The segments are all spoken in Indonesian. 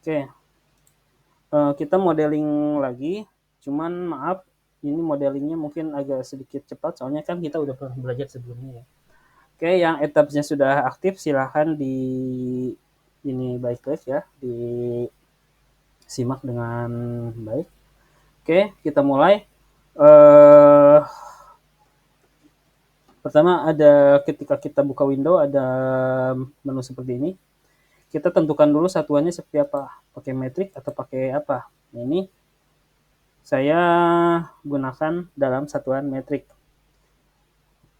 Oke, kita modeling lagi, cuman maaf ini modelingnya mungkin agak sedikit cepat soalnya kan kita udah pernah belajar sebelumnya ya. Oke, yang etapsnya sudah aktif silahkan di ini baik-baik ya, disimak dengan baik. Oke, kita mulai. Pertama ada ketika kita buka window ada menu seperti ini. Kita tentukan dulu satuannya seperti apa, pakai metrik atau pakai apa. Nah, ini saya gunakan dalam satuan metrik.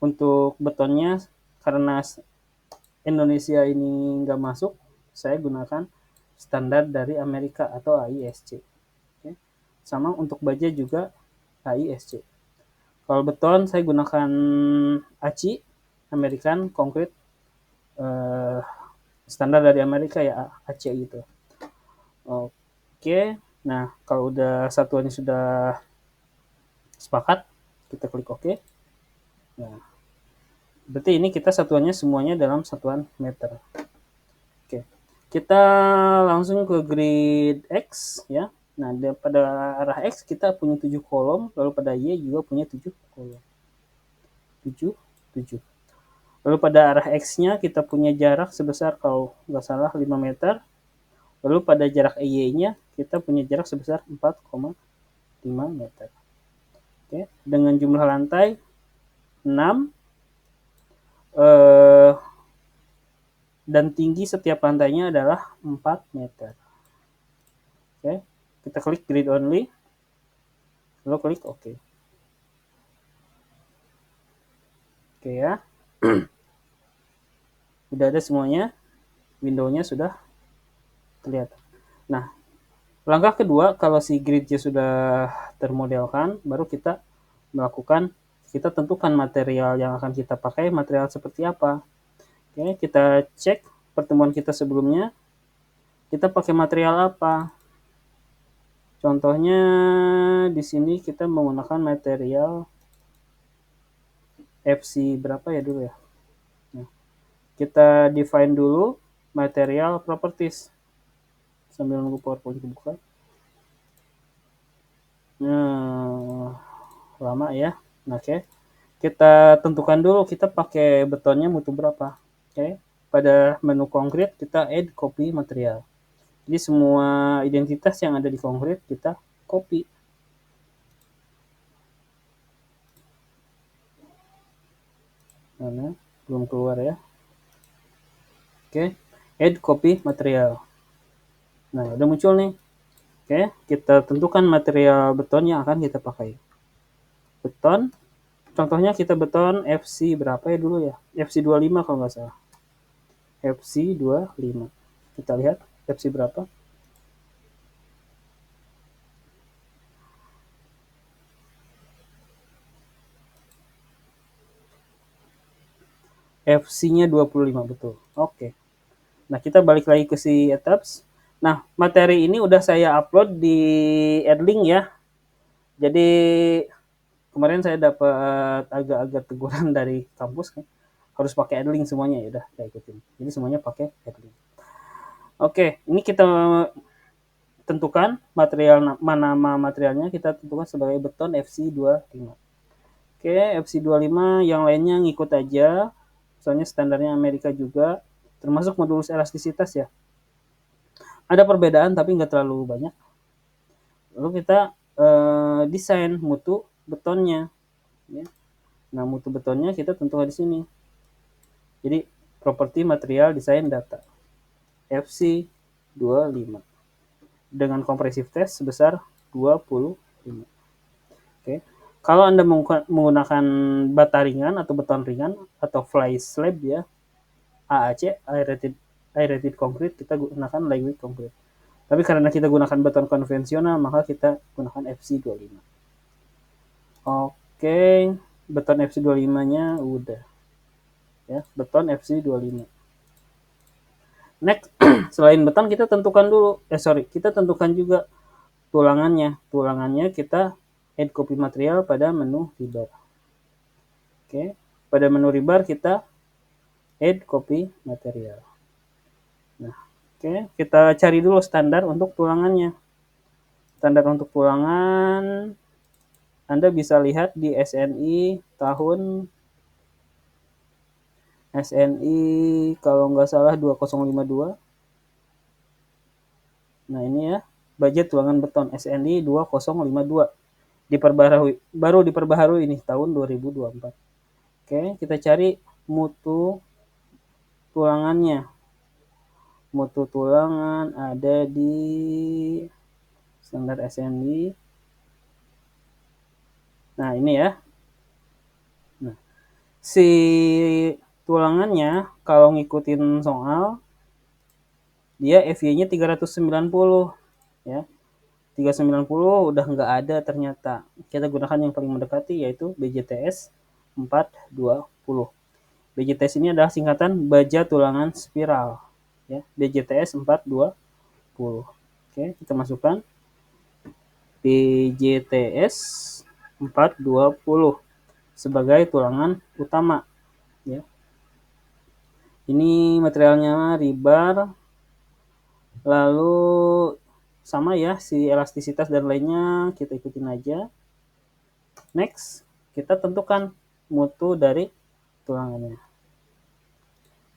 Untuk betonnya karena Indonesia ini nggak masuk, saya gunakan standar dari Amerika atau AISC. Oke. Sama untuk baja juga AISC. Kalau beton saya gunakan ACI, American Concrete, eh, standar dari Amerika ya ACI gitu. Oke, nah kalau udah satuannya sudah sepakat, kita klik OK. Nah, berarti ini kita satuannya semuanya dalam satuan meter. Oke, kita langsung ke grid X ya. Nah, pada arah X kita punya 7 kolom, lalu pada Y juga punya 7 kolom. 7, 7. Lalu pada arah X-nya kita punya jarak sebesar kalau nggak salah 5 meter. Lalu pada jarak Y-nya kita punya jarak sebesar 4,5 meter. Oke, dengan jumlah lantai 6 dan tinggi setiap lantainya adalah 4 meter. Oke, kita klik grid only, lalu klik OK. Oke ya, udah ada semuanya, window-nya sudah kelihatan. Nah, langkah kedua kalau si gridnya sudah termodelkan, baru kita tentukan material yang akan kita pakai, material seperti apa. Oke, kita cek pertemuan kita sebelumnya, kita pakai material apa. Contohnya di sini kita menggunakan material FC berapa ya dulu ya. Nah, kita define dulu material properties. Sambil nunggu PowerPoint buka. Nah, lama ya. Oke. Kita tentukan dulu kita pakai betonnya mutu berapa. Oke. Pada menu konkret kita add copy material. Jadi semua identitas yang ada di konkret kita copy. Mana? Belum keluar ya. Oke. Add copy material. Nah, udah muncul nih. Oke, kita tentukan material beton yang akan kita pakai. Beton, contohnya kita beton FC berapa ya dulu ya? FC 25 kalau nggak salah. FC 25. Kita lihat FC berapa. FC-nya 25 betul. Oke. Nah, kita balik lagi ke si etaps. Nah, materi ini udah saya upload di Edlink ya. Jadi kemarin saya dapat agak-agak teguran dari kampus kan. Harus pakai Edlink semuanya ya udah saya ikutin. Jadi semuanya pakai Edlink. Oke, ini kita tentukan material nama materialnya kita tentukan sebagai beton FC25. Oke, FC25 yang lainnya ngikut aja. Soalnya standarnya Amerika juga, termasuk modulus elastisitas ya. Ada perbedaan tapi nggak terlalu banyak. Lalu kita desain mutu betonnya. Ya. Nah, mutu betonnya kita tentukan di sini. Jadi, properti material desain data. FC25. Dengan kompresif test sebesar 25. Oke. Kalau Anda menggunakan bata ringan atau beton ringan atau fly slab ya, AAC, aerated concrete, kita gunakan lightweight concrete. Tapi karena kita gunakan beton konvensional, maka kita gunakan FC25. Oke, beton FC25-nya udah. Ya, beton FC25. Next, selain beton kita tentukan dulu, kita tentukan juga tulangannya. Tulangannya kita add copy material pada menu rebar. Oke, pada menu rebar kita add copy material. Nah, Oke, kita cari dulu standar untuk tulangannya. Standar untuk tulangan Anda bisa lihat di SNI tahun SNI kalau nggak salah 2052. Nah ini ya, budget tulangan beton SNI 2052. Baru diperbaharui ini tahun 2024. Oke, kita cari mutu tulangannya. Mutu tulangan ada di standar SNI. Nah ini ya. Nah, si tulangannya kalau ngikutin soal dia FY-nya 390 ya. 390 udah nggak ada ternyata. Kita gunakan yang paling mendekati yaitu BJTS 420. BJTS ini adalah singkatan baja tulangan spiral ya. BJTS 420. Oke, kita masukkan BJTS 420 sebagai tulangan utama ya. Ini materialnya rebar, lalu sama ya si elastisitas dan lainnya kita ikutin aja. Next, kita tentukan mutu dari tulangannya.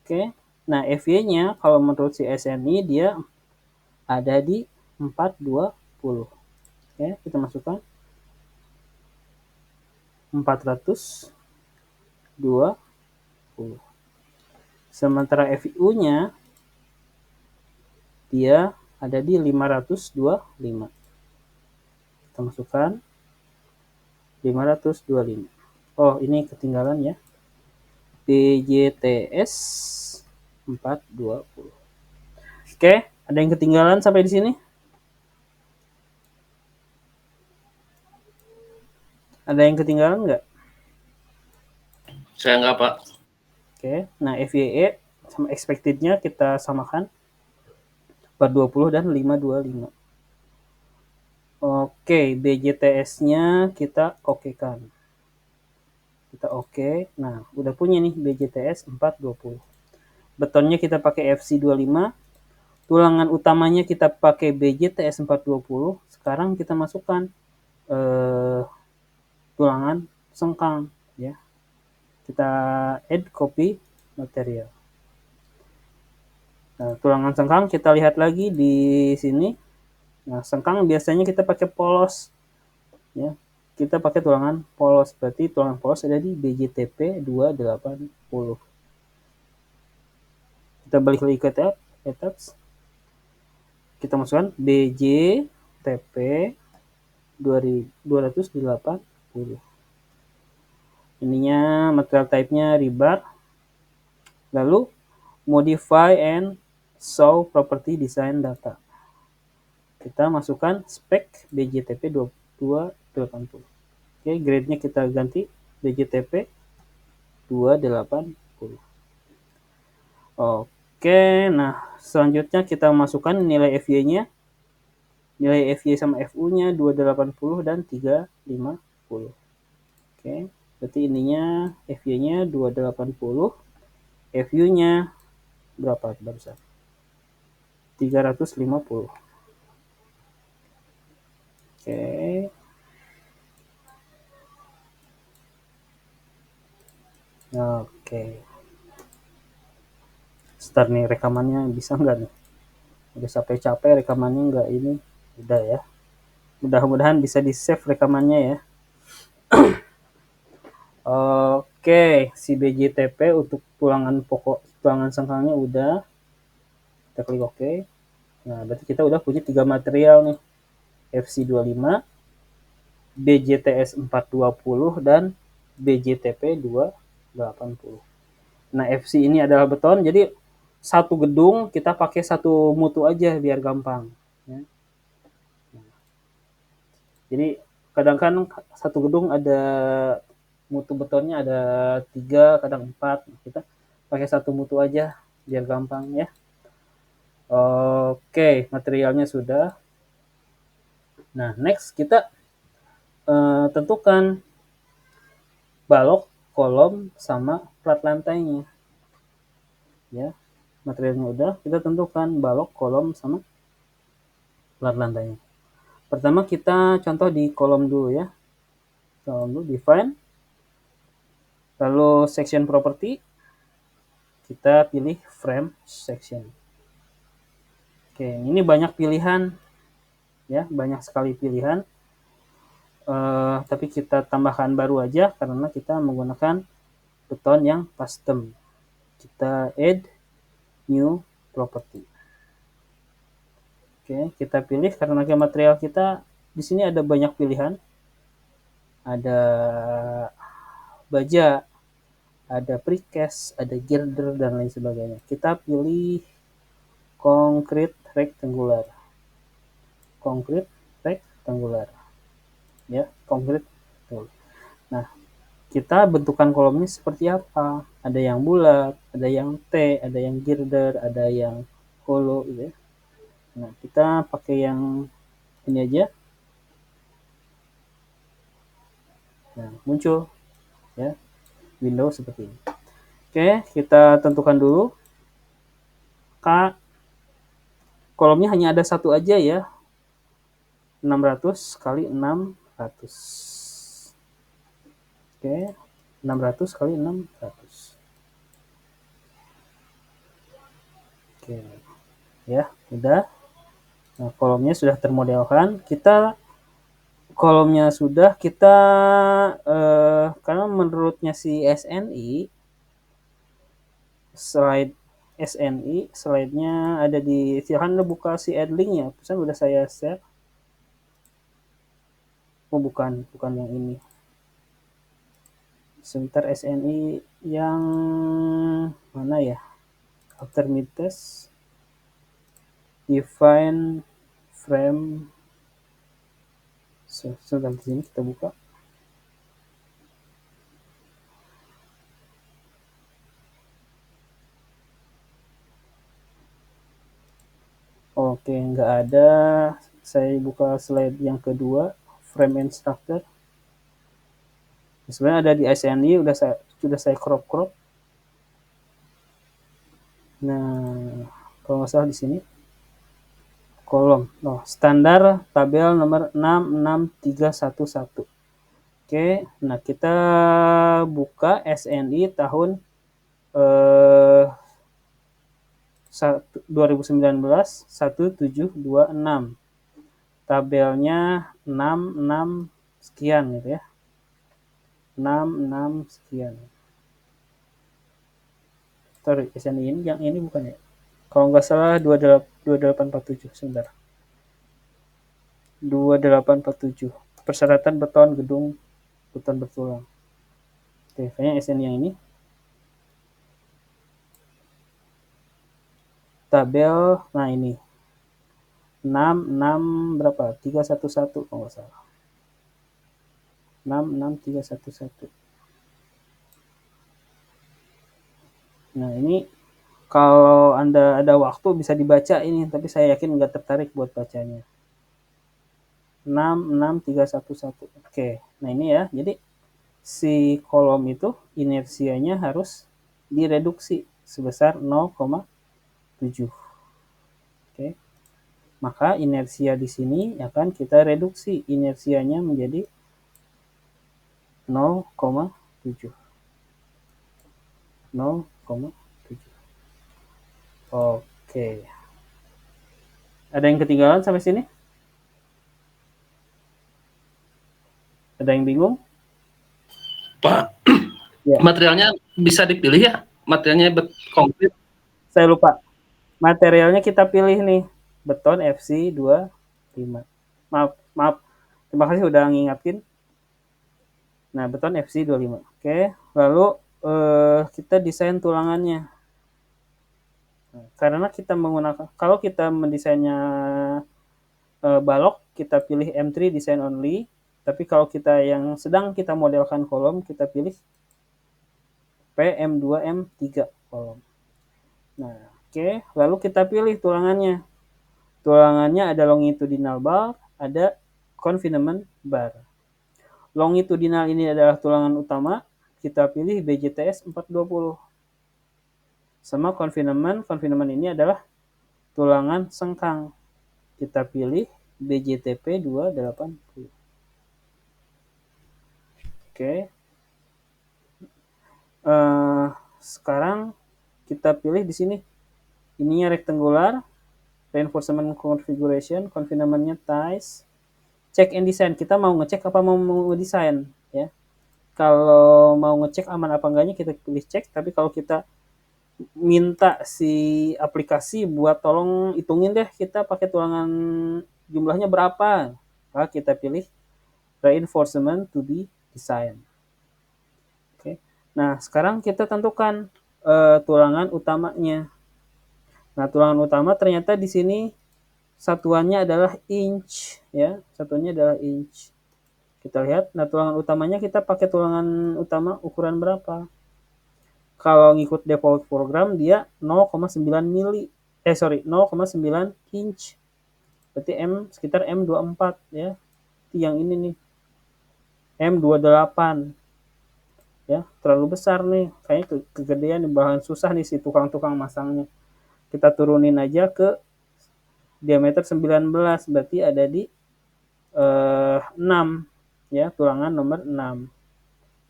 Oke, nah FY-nya kalau menurut si SNI dia ada di 420. Oke, kita masukkan 420. Sementara FU-nya dia ada di 525. Kita masukkan 525. Oh, ini ketinggalan ya. BJTS 420. Oke, ada yang ketinggalan sampai di sini? Ada yang ketinggalan nggak? Saya nggak, Pak. Oke, nah FYE sama expected-nya kita samakan 420 dan 525. Oke, BJTS-nya kita okekan. Kita oke. Nah, udah punya nih BJTS 420. Betonnya kita pakai FC25. Tulangan utamanya kita pakai BJTS 420. Sekarang kita masukkan tulangan sengkang ya. Kita add copy material. Nah, tulangan sengkang kita lihat lagi di sini. Nah, sengkang biasanya kita pakai polos ya. Kita pakai tulangan polos, berarti tulangan polos ada di BJTP 280. Kita balik lagi ke tabs. Kita masukkan BJTP 280. Ininya material type-nya rebar. Lalu modify and show property design data. Kita masukkan spek BJTP 280. Oke, grade-nya kita ganti BJTP 280. Oke, nah selanjutnya kita masukkan nilai FY-nya. Nilai FY sama FU-nya 280 dan 350. Oke, berarti ininya FY-nya 280. FU-nya berapa barusan? 350. Oke. Oke. Start nih rekamannya, bisa nggak nih? Udah sampai capek rekamannya nggak ini? Udah ya. Mudah-mudahan bisa di-save rekamannya ya. Oke, si BJTP untuk tulangan pokok, tulangan sengkangnya udah. Kita klik OK. Nah, berarti kita udah punya 3 material nih. FC25, BJTS 420, dan BJTP 280. Nah, FC ini adalah beton, jadi satu gedung kita pakai satu mutu aja biar gampang. Ya. Jadi kadang kan satu gedung ada mutu betonnya ada 3, kadang 4. Kita pakai satu mutu aja biar gampang ya. Oke, materialnya sudah. Nah, next kita tentukan balok, kolom, sama plat lantainya. Ya. materialnya udah, kita tentukan balok, kolom, sama alat lantainya. Pertama kita contoh di kolom dulu ya. Kolom dulu, define. Lalu section property, kita pilih frame section. Oke, ini banyak pilihan ya, banyak sekali pilihan. Tapi kita tambahkan baru aja karena kita menggunakan beton yang custom. Kita add new property. Oke, kita pilih karena material kita di sini ada banyak pilihan. Ada baja, ada precast, ada girder dan lain sebagainya. Kita pilih concrete rectangular. Concrete rectangular. Ya, concrete. Nah, kita bentukan kolomnya seperti apa? Ada yang bulat, ada yang T, ada yang girder, ada yang hollow gitu ya. Nah, kita pakai yang ini aja. Nah, muncul ya window seperti ini. Oke, kita tentukan dulu K. Kolomnya hanya ada satu aja ya. 600 kali 600. Oke, 600 kali 600. Oke. Ya, udah. Nah, kolomnya sudah termodelkan. Kolomnya sudah kita karena menurutnya si SNI slide-nya ada di, silahkan buka si Adlink ya, pesan udah saya share. Oh bukan yang ini. Sebentar, SNI yang mana ya? Alternatives, define frame. Sudah di sini kita buka. Oke, nggak ada. Saya buka slide yang kedua, frame instructor. Sebenarnya ada di SNI, sudah saya crop. Nah, kalau nggak salah di sini kolom. Standar tabel nomor 66311. Oke, nah kita buka SNI tahun 2019 1726. Tabelnya 66 sekian gitu ya. 66 sekian. Sorry, SNI ini yang ini bukan ya? Kalau nggak salah 2847, sebentar. 2847. Persyaratan beton gedung beton bertulang. Oke, kayaknya SNI yang ini. Tabel, nah ini. 66 berapa? 311 kalau nggak salah. 66311. Nah, ini kalau Anda ada waktu bisa dibaca ini, tapi saya yakin nggak tertarik buat bacanya. 66311. Oke, nah ini ya. Jadi si kolom itu inersianya harus direduksi sebesar 0,7. Oke. Maka inersia di sini akan kita reduksi inersianya menjadi 0,7. 0,7. Oke. Ada yang ketinggalan sampai sini? Ada yang bingung? Pak, ya. Materialnya bisa dipilih ya? Materialnya konkret. Saya lupa. Materialnya kita pilih nih. Beton FC 25. Maaf. Terima kasih udah ngingatin. Nah, beton FC 25. Oke. Lalu kita desain tulangannya. Nah, karena kita menggunakan, kalau kita mendesainnya balok, kita pilih M3 design only. Tapi kalau kita yang sedang kita modelkan kolom, kita pilih PM2 M3 kolom. Nah, oke. Lalu kita pilih tulangannya. Tulangannya ada longitudinal bar, ada confinement bar. Longitudinal ini adalah tulangan utama. Kita pilih BJTS 420. sama confinement. Confinement ini adalah tulangan sengkang. Kita pilih BJTP 280. Oke. Sekarang kita pilih di sini. Ininya rectangular, reinforcement configuration, confinement-nya ties, check and design. Kita mau ngecek apa mau ngedesain, ya. Kalau mau ngecek aman apa enggaknya kita pilih cek, tapi kalau kita minta si aplikasi buat tolong hitungin deh kita pakai tulangan jumlahnya berapa, maka kita pilih reinforcement to be design. Oke. Nah, sekarang kita tentukan tulangan utamanya. Nah, tulangan utama ternyata di sini satuannya adalah inch, ya. Satuannya adalah inch. Kita lihat, nah tulangan utamanya kita pakai tulangan utama ukuran berapa? Kalau ngikut default program dia 0,9 mili. 0,9 inch. Berarti sekitar M24 ya. Yang ini nih. M28. Ya, terlalu besar nih. Kayaknya kegedean nih, bahan susah nih si tukang-tukang masangnya. Kita turunin aja ke diameter 19, berarti ada di 6 ya, tulangan nomor 6.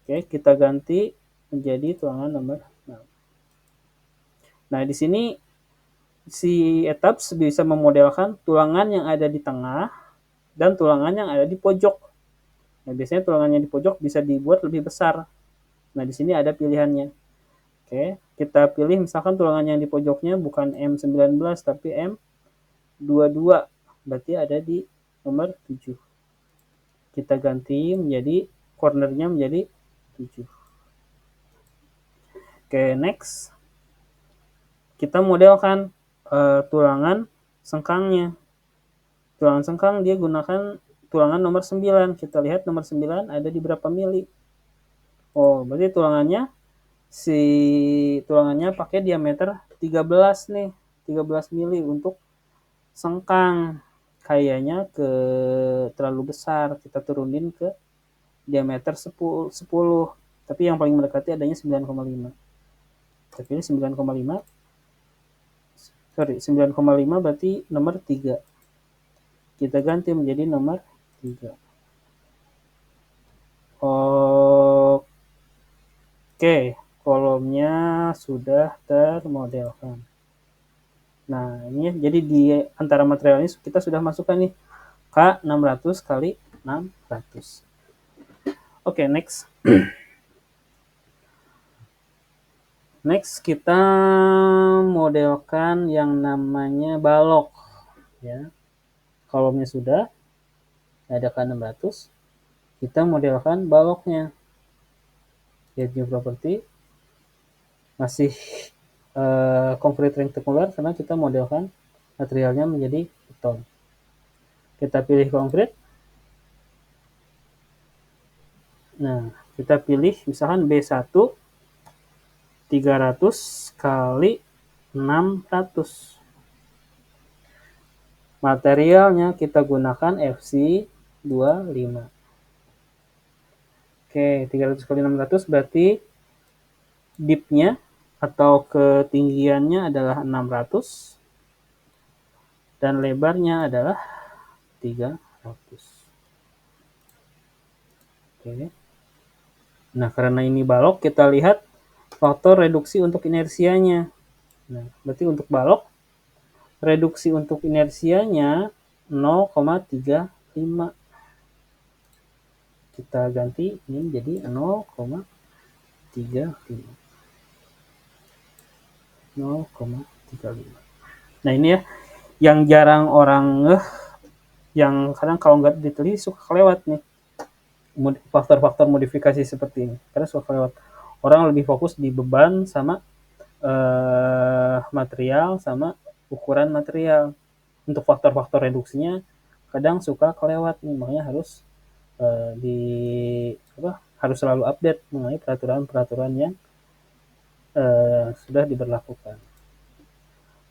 Oke, kita ganti menjadi tulangan nomor 6. Nah, di sini si Etaps bisa memodelkan tulangan yang ada di tengah dan tulangan yang ada di pojok. Nah, biasanya tulangannya di pojok bisa dibuat lebih besar. Nah, di sini ada pilihannya. Oke, kita pilih misalkan tulangan yang di pojoknya bukan M19 tapi M22. Berarti ada di nomor 7. Kita ganti menjadi cornernya menjadi 7. Oke, next. Kita modelkan tulangan sengkangnya. Tulangan sengkang dia gunakan tulangan nomor 9. Kita lihat nomor 9 ada di berapa mili. Oh, berarti tulangannya pakai diameter 13 nih. 13 mili untuk sengkang. Kayaknya terlalu besar. Kita turunin ke diameter 10. Tapi yang paling mendekati adanya 9,5. Kita pilih 9,5. 9,5 berarti nomor 3. Kita ganti menjadi nomor 3. Oke, kolomnya sudah termodelkan. Nah, ini jadi di antara material ini kita sudah masukkan nih K600 kali 600. Oke, next. Next kita modelkan yang namanya balok, ya. Kolomnya sudah ada K600. Kita modelkan baloknya. Lihat new property masih concrete rectangular karena kita modelkan materialnya menjadi beton. Kita pilih concrete. Nah, kita pilih misalkan B1 300 kali 600. Materialnya kita gunakan FC25. Oke, 300 kali 600 berarti dipnya atau ketinggiannya adalah 600 dan lebarnya adalah 300. Oke. Nah, karena ini balok, kita lihat faktor reduksi untuk inersianya. Nah, berarti untuk balok, reduksi untuk inersianya 0,35. Kita ganti ini menjadi 0,35. 0,35. Nah, ini ya yang jarang orang yang kadang kalau nggak diteliti suka kelewat nih faktor-faktor modifikasi seperti ini, karena suka kelewat. Orang lebih fokus di beban sama material sama ukuran material. Untuk faktor-faktor reduksinya kadang suka kelewat nih, makanya harus harus selalu update mengenai peraturan-peraturan yang sudah diberlakukan.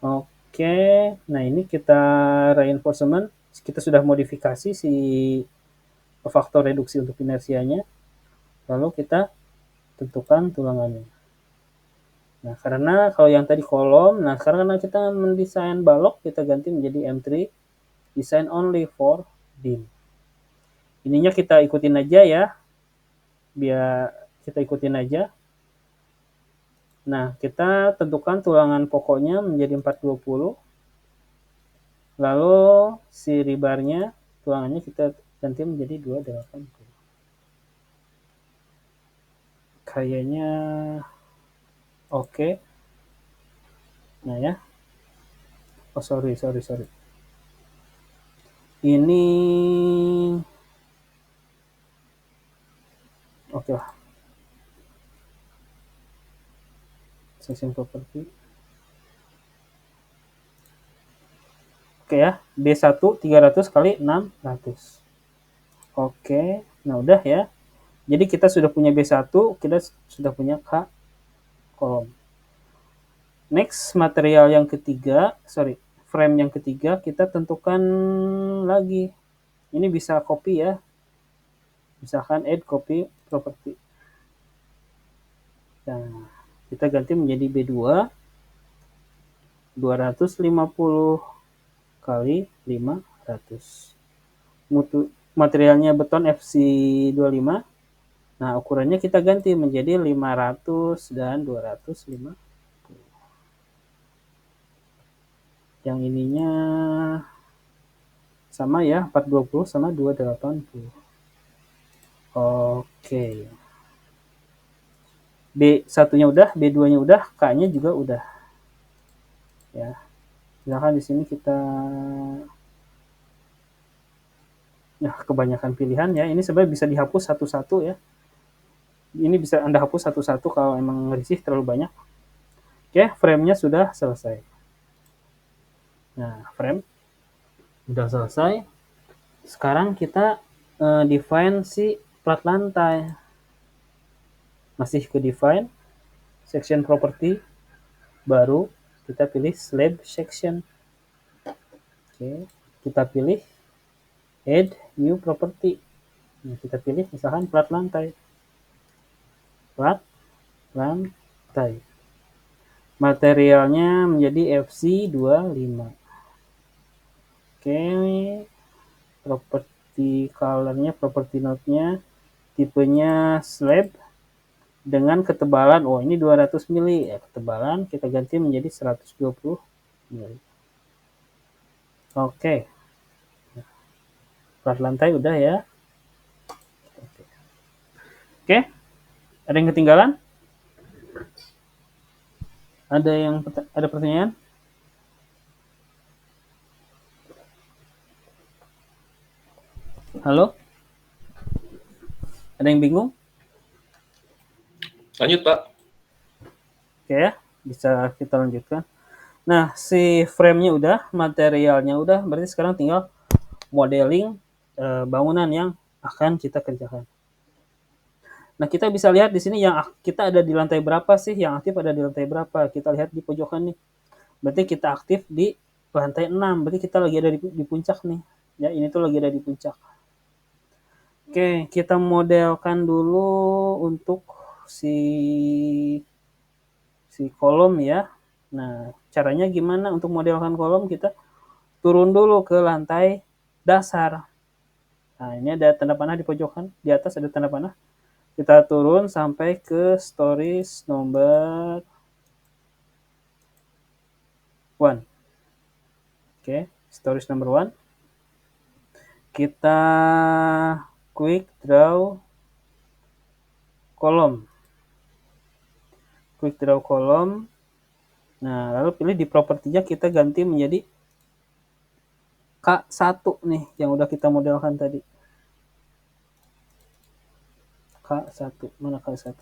Oke, nah ini kita reinforcement, kita sudah modifikasi si faktor reduksi untuk inersianya, lalu kita tentukan tulangannya. Nah, karena kalau yang tadi kolom, nah sekarang karena kita mendesain balok, kita ganti menjadi M3, design only for dim. Ininya kita ikutin aja ya, biar kita ikutin aja. Nah, kita tentukan tulangan pokoknya menjadi 420. Lalu si rebarnya, tulangannya kita ganti menjadi 280. Kayaknya oke. Nah ya. Oh sorry. Ini oke lah. Section property. Oke ya. B1 300 kali 600. Oke. Nah udah ya. Jadi kita sudah punya B1, kita sudah punya K kolom. Next, material yang ketiga, frame yang ketiga, kita tentukan lagi. Ini bisa copy ya. Misalkan add copy property. Nah, kita ganti menjadi B2, 250 kali 500. Materialnya beton FC25. Nah, ukurannya kita ganti menjadi 500 dan 250. Yang ininya sama ya, 420 sama 280. Oke. B1-nya udah, B2-nya udah, K-nya juga udah. Ya. Misalkan di sini kita kebanyakan pilihan ya. Ini sebenarnya bisa dihapus satu-satu ya. Ini bisa Anda hapus satu-satu kalau emang risih terlalu banyak. Oke, frame-nya sudah selesai. Nah, frame sudah selesai. Sekarang kita define si plat lantai. Masih ke define, section property, baru kita pilih slab section. Oke, kita pilih add new property. Nah, kita pilih misalkan plat lantai. Plat lantai. Materialnya menjadi FC25. Oke, property colornya, property node-nya, tipenya slab dengan ketebalan, ini 200 mili ya, ketebalan kita ganti menjadi 120 mili. Oke. Plat lantai udah ya. Oke. Ada yang ketinggalan? Ada pertanyaan? Halo? Ada yang bingung? Lanjut, Pak. Oke ya, bisa kita lanjutkan. Nah, si frame-nya udah, materialnya udah, berarti sekarang tinggal modeling bangunan yang akan kita kerjakan. Nah, kita bisa lihat di sini yang kita ada di lantai berapa sih, yang aktif ada di lantai berapa. Kita lihat di pojokan nih. Berarti kita aktif di lantai 6, berarti kita lagi ada di puncak nih. Ya, ini tuh lagi ada di puncak. Oke, kita modelkan dulu untuk si kolom ya. Nah, caranya gimana untuk modelkan kolom? Kita turun dulu ke lantai dasar. Nah, ini ada tanda panah di pojokan, di atas ada tanda panah. Kita turun sampai ke stories nomor 1. Oke, stories nomor 1. Kita quick draw kolom. Quick draw kolom. Nah, lalu pilih di propertinya kita ganti menjadi K1 nih yang udah kita modelkan tadi. K1, mana K1?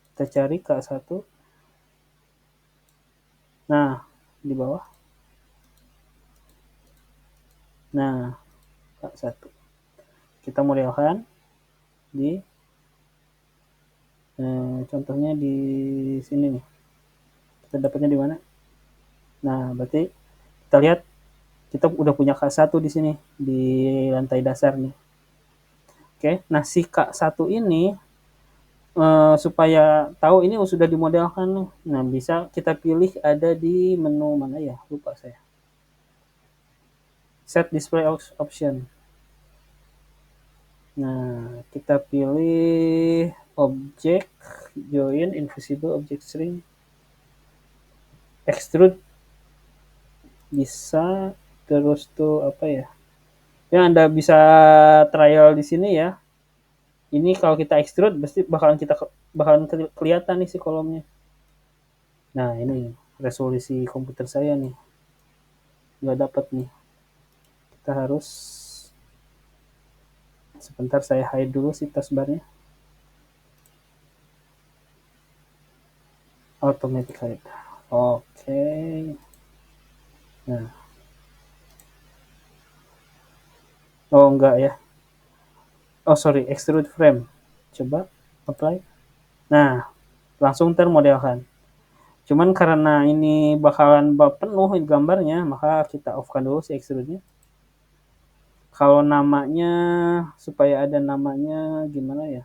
Kita cari K1. Nah, di bawah. Nah, K1. Kita modelkan di contohnya di sini nih. Kita dapatnya di mana? Nah, berarti kita lihat kita udah punya K1 di sini di lantai dasar nih. Oke, nah si K1 ini supaya tahu ini sudah dimodelkan nih. Nah, bisa kita pilih ada di menu mana ya? Lupa saya. Set display option. Nah, kita pilih object, join, invisible, object string, extrude, bisa, terus tuh apa ya? Ya, Anda bisa trial di sini ya. Ini kalau kita extrude, pasti bakalan kelihatan nih si kolomnya. Nah, ini resolusi komputer saya nih. Nggak dapat nih. Kita harus sebentar saya hide dulu si taskbarnya. Automatic hide. Oke. Nah. Oh, enggak ya. Oh, sorry, extrude frame. Coba apply. Nah, langsung termodelkan. Cuman karena ini bakalan penuh gambarnya, maka kita off-kan dulu si extrude-nya. Kalau namanya, supaya ada namanya gimana ya?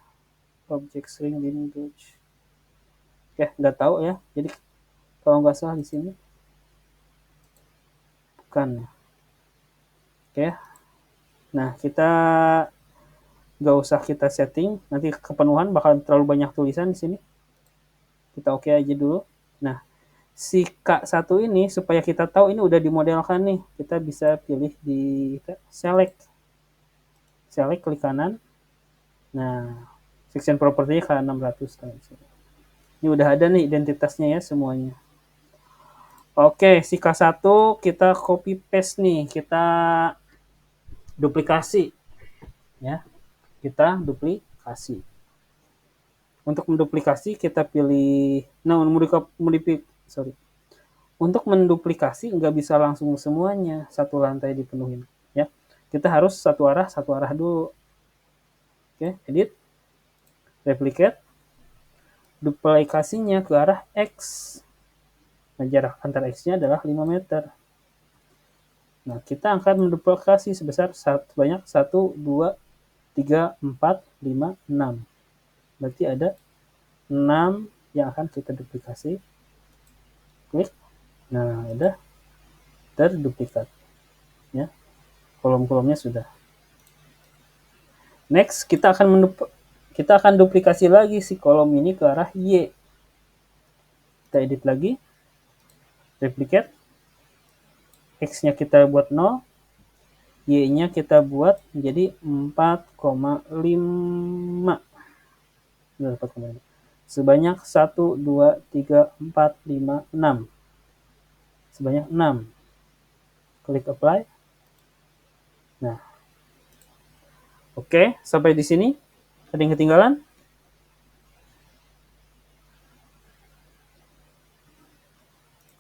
Object string language. Oke, nggak tahu ya. Jadi kalau nggak salah di sini bukan. Oke. Nah, kita nggak usah kita setting, nanti kepenuhan bakal terlalu banyak tulisan di sini. Kita oke aja dulu. Nah, si K1 ini supaya kita tahu ini udah dimodelkan nih, kita bisa pilih di select. Select, klik kanan. Nah, section property K600. Ini udah ada nih identitasnya ya semuanya. Oke, si K1 kita copy paste nih, kita duplikasi. Ya, kita duplikasi. Untuk menduplikasi kita pilih, nah untuk menduplikasi nggak bisa langsung semuanya satu lantai dipenuhin ya. Kita harus satu arah dulu. Oke, edit, replicate, duplikasinya ke arah X. Nah, jarak antar X-nya adalah 5 meter. Nah, kita akan menduplikasi sebesar banyak 1, 2, 3, 4, 5, 6. Berarti ada 6 yang akan kita duplikasi. Klik. Nah, udah terduplikat. Ya. Kolom-kolomnya sudah. Next, kita akan duplikasi lagi si kolom ini ke arah Y. Kita edit lagi. Replicate. X-nya kita buat 0. Y-nya kita buat menjadi 4,5. Sebanyak 1, 2, 3, 4, 5, 6. Sebanyak 6. Klik apply. Nah. Oke, sampai di sini. Ada yang ketinggalan?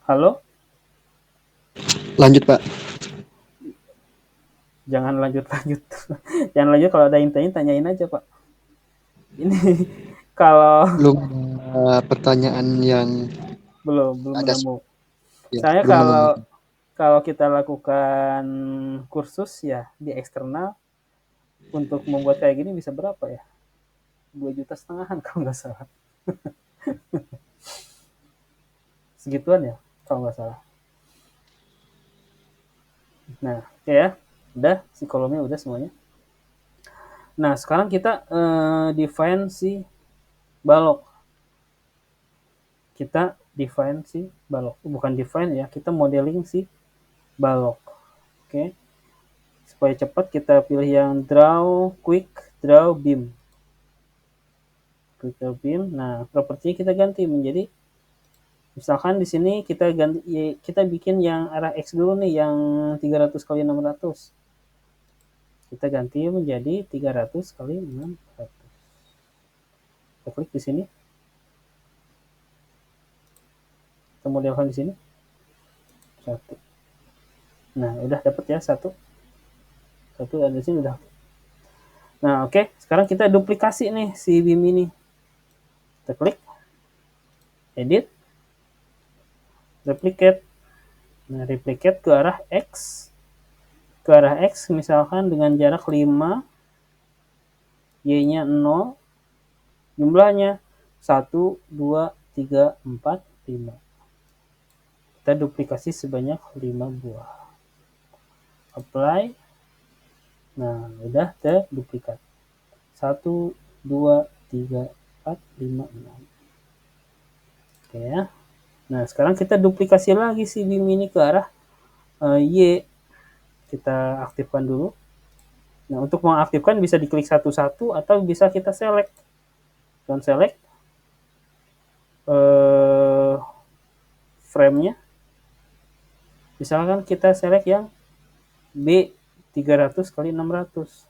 Halo? Lanjut, Pak. Jangan lanjut-lanjut. Jangan lanjut, kalau ada yang tanyain aja, Pak. Ini kalau belum pertanyaan yang belum ada menemu. ya, Saya belum menemu. kalau kita lakukan kursus ya di eksternal untuk membuat kayak gini bisa berapa ya? 2,5 juta kalau nggak salah. Segituan ya kalau nggak salah. Nah, oke ya. Udah, si kolomnya udah semuanya. Nah, sekarang kita define si balok. Kita define si balok. Bukan define ya, kita modeling si balok. Oke. Supaya cepat kita pilih yang draw quick, draw beam. Quick draw beam. Nah, propertinya kita ganti menjadi, misalkan di sini kita bikin yang arah X dulu nih, yang 300 kali 600. Kita ganti menjadi 300 kali 600. Kita klik di sini. Kita modelkan di sini. 1. Nah, udah dapat ya 1. 1 ada di sini udah. Nah, oke. Sekarang kita duplikasi nih si beam ini. Kita klik. Edit. Replicate. Nah, replicate ke arah X. Ke arah X misalkan dengan jarak 5. Y-nya 0. Jumlahnya 1, 2, 3, 4, 5. Kita duplikasi sebanyak 5 buah. Apply. Nah, udah terduplikat. 1, 2, 3, 4, 5, 6. Oke ya. Nah, sekarang kita duplikasi lagi si BIM ini ke arah Y. Kita aktifkan dulu. Nah, untuk mengaktifkan bisa diklik satu-satu atau bisa kita select. Dan select frame-nya. Misalkan kita select yang B 300 kali 600.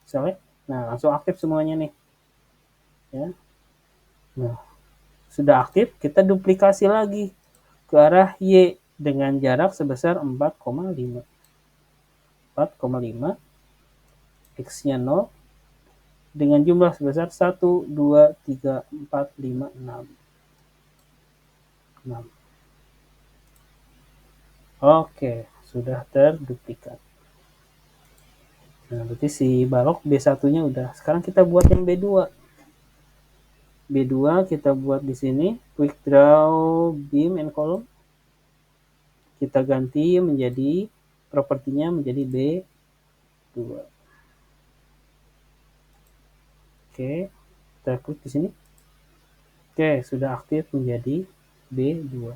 Select. Nah, langsung aktif semuanya nih. Ya. Nah, sudah aktif, kita duplikasi lagi ke arah Y dengan jarak sebesar 4,5. 4,5 X-nya 0 dengan jumlah sebesar 1, 2, 3, 4, 5, 6. Oke, sudah terduplikat. Nah, berarti si balok B1-nya udah. Sekarang kita buat yang B2. B2 kita buat di sini, quick draw beam and column. Kita ganti menjadi propertinya menjadi B2. Oke, kita klik di sini. Oke, sudah aktif menjadi B2.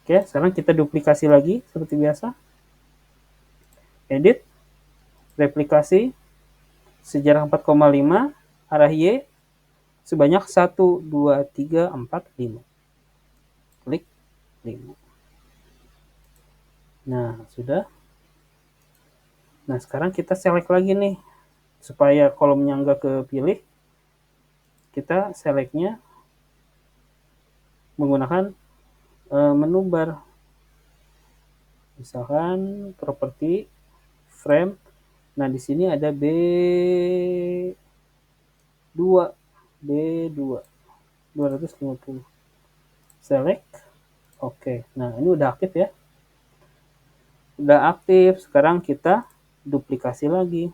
Oke, sekarang kita duplikasi lagi seperti biasa. Edit, replikasi, sejarah 4,5, arah Y, sebanyak 1, 2, 3, 4, 5. Klik 5. Nah, sudah. Nah, sekarang kita select lagi nih. Supaya kolomnya nggak kepilih, kita selectnya menggunakan menu bar. Misalkan properti frame. Nah, di sini ada B2. B2 250. Select. Oke. Nah, ini udah aktif ya. Udah aktif. Sekarang kita duplikasi lagi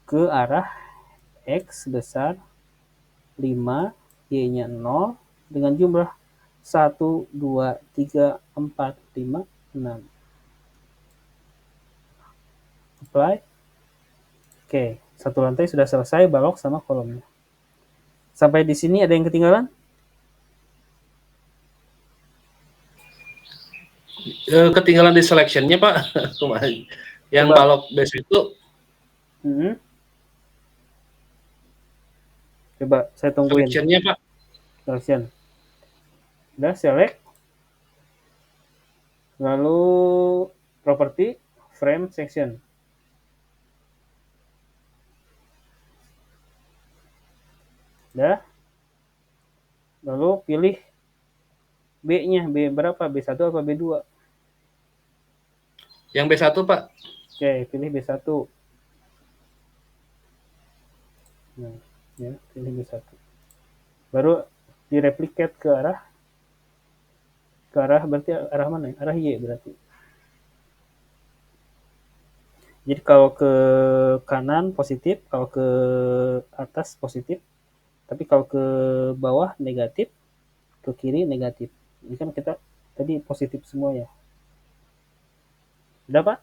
ke arah X besar 5, Y-nya 0 dengan jumlah 1, 2, 3, 4, 5, 6. Apply. Oke, satu lantai sudah selesai balok sama kolomnya. Sampai di sini ada yang ketinggalan? Ketinggalan di selection-nya, Pak. Yang Coba. balok base itu. Coba saya tungguin. Selection-nya, Pak. Selection. Udah select. Lalu property frame section. Udah. Lalu pilih B-nya. B berapa? B1 apa B2? Yang B1, Pak. Oke, pilih B1. Nah, ya, pilih B1. Baru direplicate ke arah berarti arah mana? Arah Y berarti. Jadi kalau ke kanan positif, kalau ke atas positif, tapi kalau ke bawah negatif, ke kiri negatif. Ini kan kita tadi positif semua ya. Udah, Pak?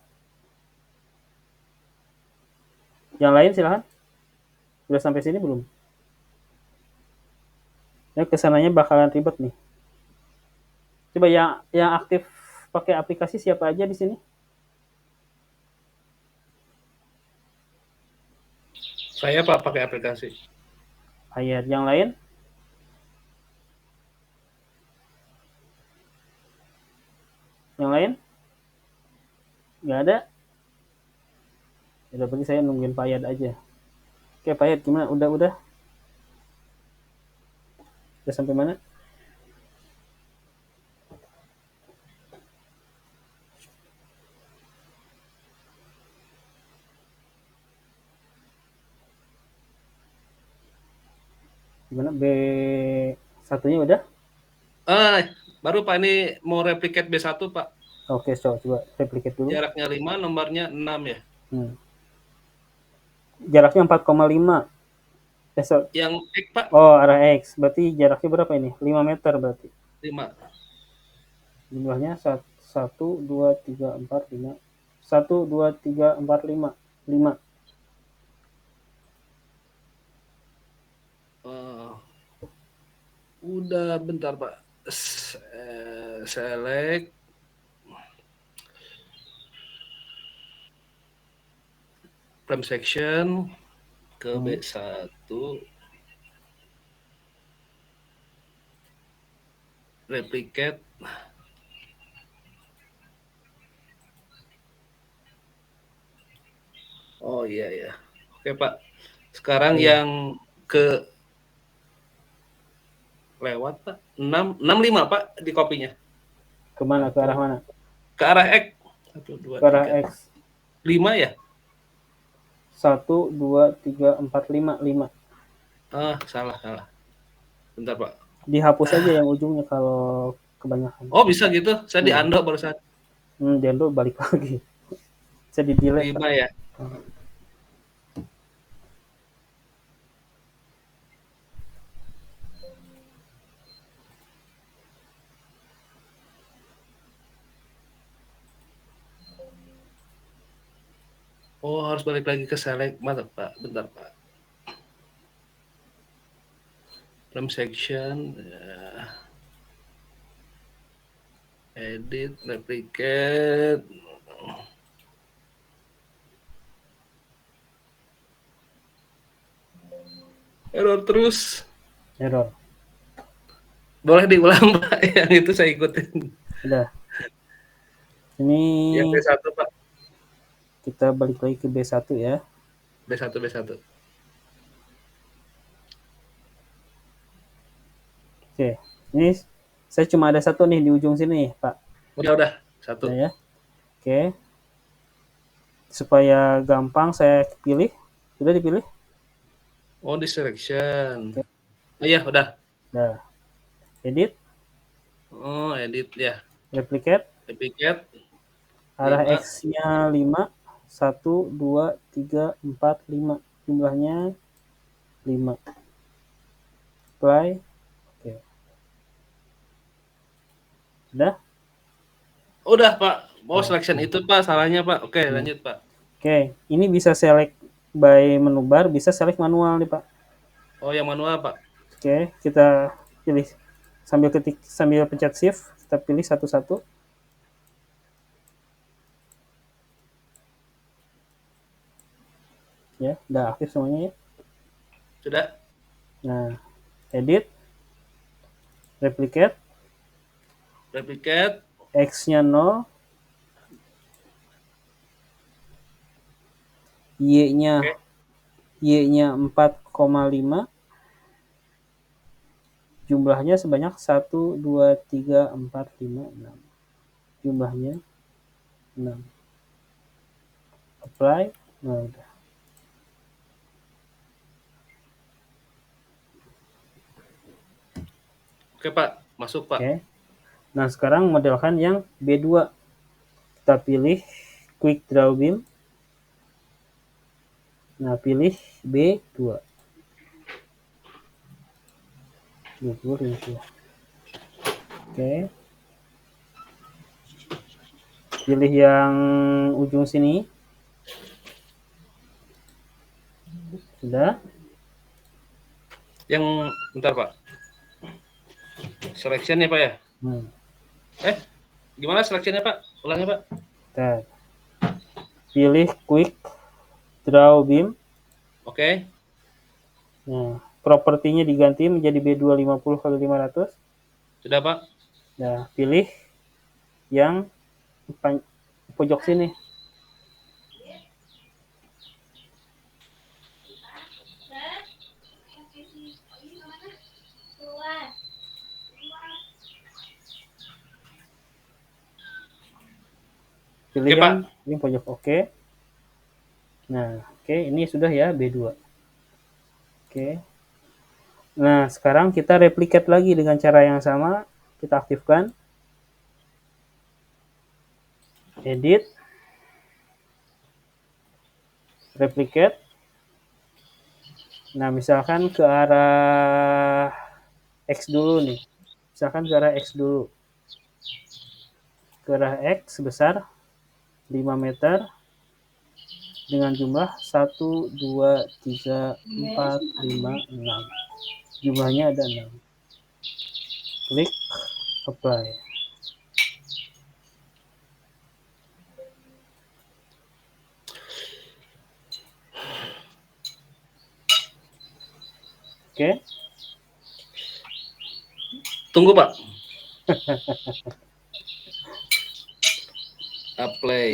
Yang lain silahkan. Udah sampai sini belum? Ya, kesananya bakalan ribet nih. Coba yang aktif pakai aplikasi siapa aja di sini? Saya, Pak, pakai aplikasi. Ayat yang lain? Yang lain? Nggak ada? Ya, berarti saya nungguin Pak Ayat aja. Oke, Pak Ayat gimana? Udah? Udah sampai mana? Gimana? B1-nya udah? Baru, Pak, ini mau replicate B1, Pak. Oke, coba replicate dulu. Jaraknya 5, nomornya 6 ya. Jaraknya 4,5. Besok. Yang X, Pak. Oh, arah X. Berarti jaraknya berapa ini? 5 meter berarti. 5. Jumlahnya 1, 2, 3, 4, 5. 1, 2, 3, 4, 5. 5. Udah, bentar, Pak. Select. Frame section ke B1. Replicate. Oh iya ya. Oke, Pak. Sekarang yang ke lewat, Pak. 65, Pak, di kopinya. Kemana? Ke arah mana? Ke arah X. 1, 2, Ke arah 3. X. 5 ya? 1, 2, 3, 4, 5. 5. Salah. Bentar, Pak. Dihapus aja yang ujungnya kalau kebanyakan. Oh, bisa gitu? Saya di undo barusan. Jangan dulu balik lagi. Bisa di delete. 5 ya? Oh, harus balik lagi ke select. Mantap, Pak. Bentar, Pak. Frame section. Edit, replicate. Error terus. Error. Boleh diulang, Pak. Yang itu saya ikutin. Udah. Ini Yang B1, Pak. kita balik lagi ke B1 ya. B1. Oke. Ini saya cuma ada satu nih di ujung sini, Pak. Udah. 1. Nah, ya. Oke. Supaya gampang saya pilih. Sudah dipilih? Oh, di selection. Oh iya, udah. Nah. Edit. Oh, edit ya. Replicate. Arah 5. X-nya 5. 1, 2, 3, 4, 5. Jumlahnya 5. Apply. Oke. Udah, Pak. Oh, selection itu, Pak. Salahnya, Pak. Oke, lanjut, Pak. Oke. Ini bisa select by menu bar, bisa select manual nih, Pak. Oh, yang manual, Pak. Oke, kita pilih sambil pencet shift, kita pilih satu-satu. Ya, udah aktif semuanya ya. Sudah. Nah, edit, replicate, X-nya 0, Y-nya 4,5, jumlahnya sebanyak 1, 2, 3, 4, 5, 6. Jumlahnya 6. Apply. Nah, udah. Oke, Pak. Masuk, Pak. Oke. Nah, sekarang modelkan yang B2. Kita pilih Quick Draw Beam. Nah, pilih B2. Oke. Pilih yang ujung sini. Sudah. Yang bentar, Pak. Selection ya, Pak ya? Gimana seleksinya, Pak? Ulangnya, Pak. Bentar. Pilih Quick Draw Beam. Oke. Nah, propertinya diganti menjadi B250x500. Sudah, Pak. Nah, pilih yang pojok sini. Pilih Oke, yang pojok oke. Nah, oke, ini sudah ya B2. Oke. Nah, sekarang kita replicate lagi dengan cara yang sama. Kita aktifkan. Edit. Replicate. Nah, misalkan ke arah X dulu nih. Misalkan ke arah X dulu. Ke arah X sebesar 5 meter dengan jumlah 1, 2, 3, 4, 5, 6. Jumlahnya ada 6. Klik apply. Oke. Tunggu Pak. Apply.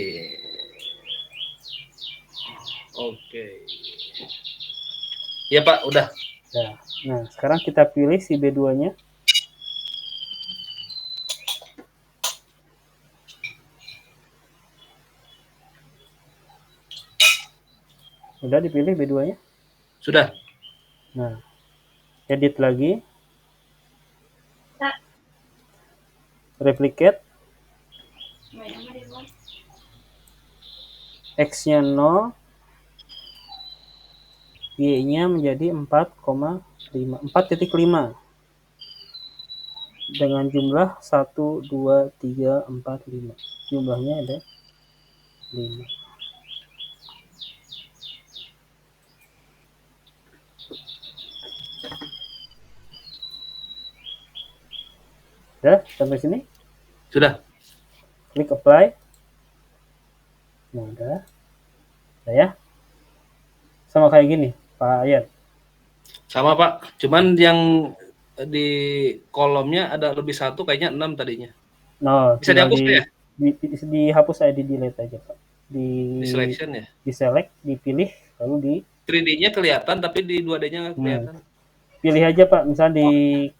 Oke. Ya Pak, udah. Nah, sekarang kita pilih si B2-nya. Udah dipilih B2-nya? Sudah. Nah, edit lagi. Replicate. X-nya 0. Y-nya menjadi 4,5 dengan jumlah 1, 2, 3, 4, 5. Jumlahnya ada 5. Udah sampai sini? Sudah. Klik apply. Nah, udah ya. Sama kayak gini, Pak Ayat. Sama Pak, cuman yang di kolomnya ada lebih 1, kayaknya 6 tadinya. No, Bisa tinggal dihapus ya? dihapus saya, di delete aja Pak. Di selection ya? Di select, dipilih, lalu di 3D-nya kelihatan, tapi di 2D-nya nggak kelihatan. Pilih aja Pak, misalnya di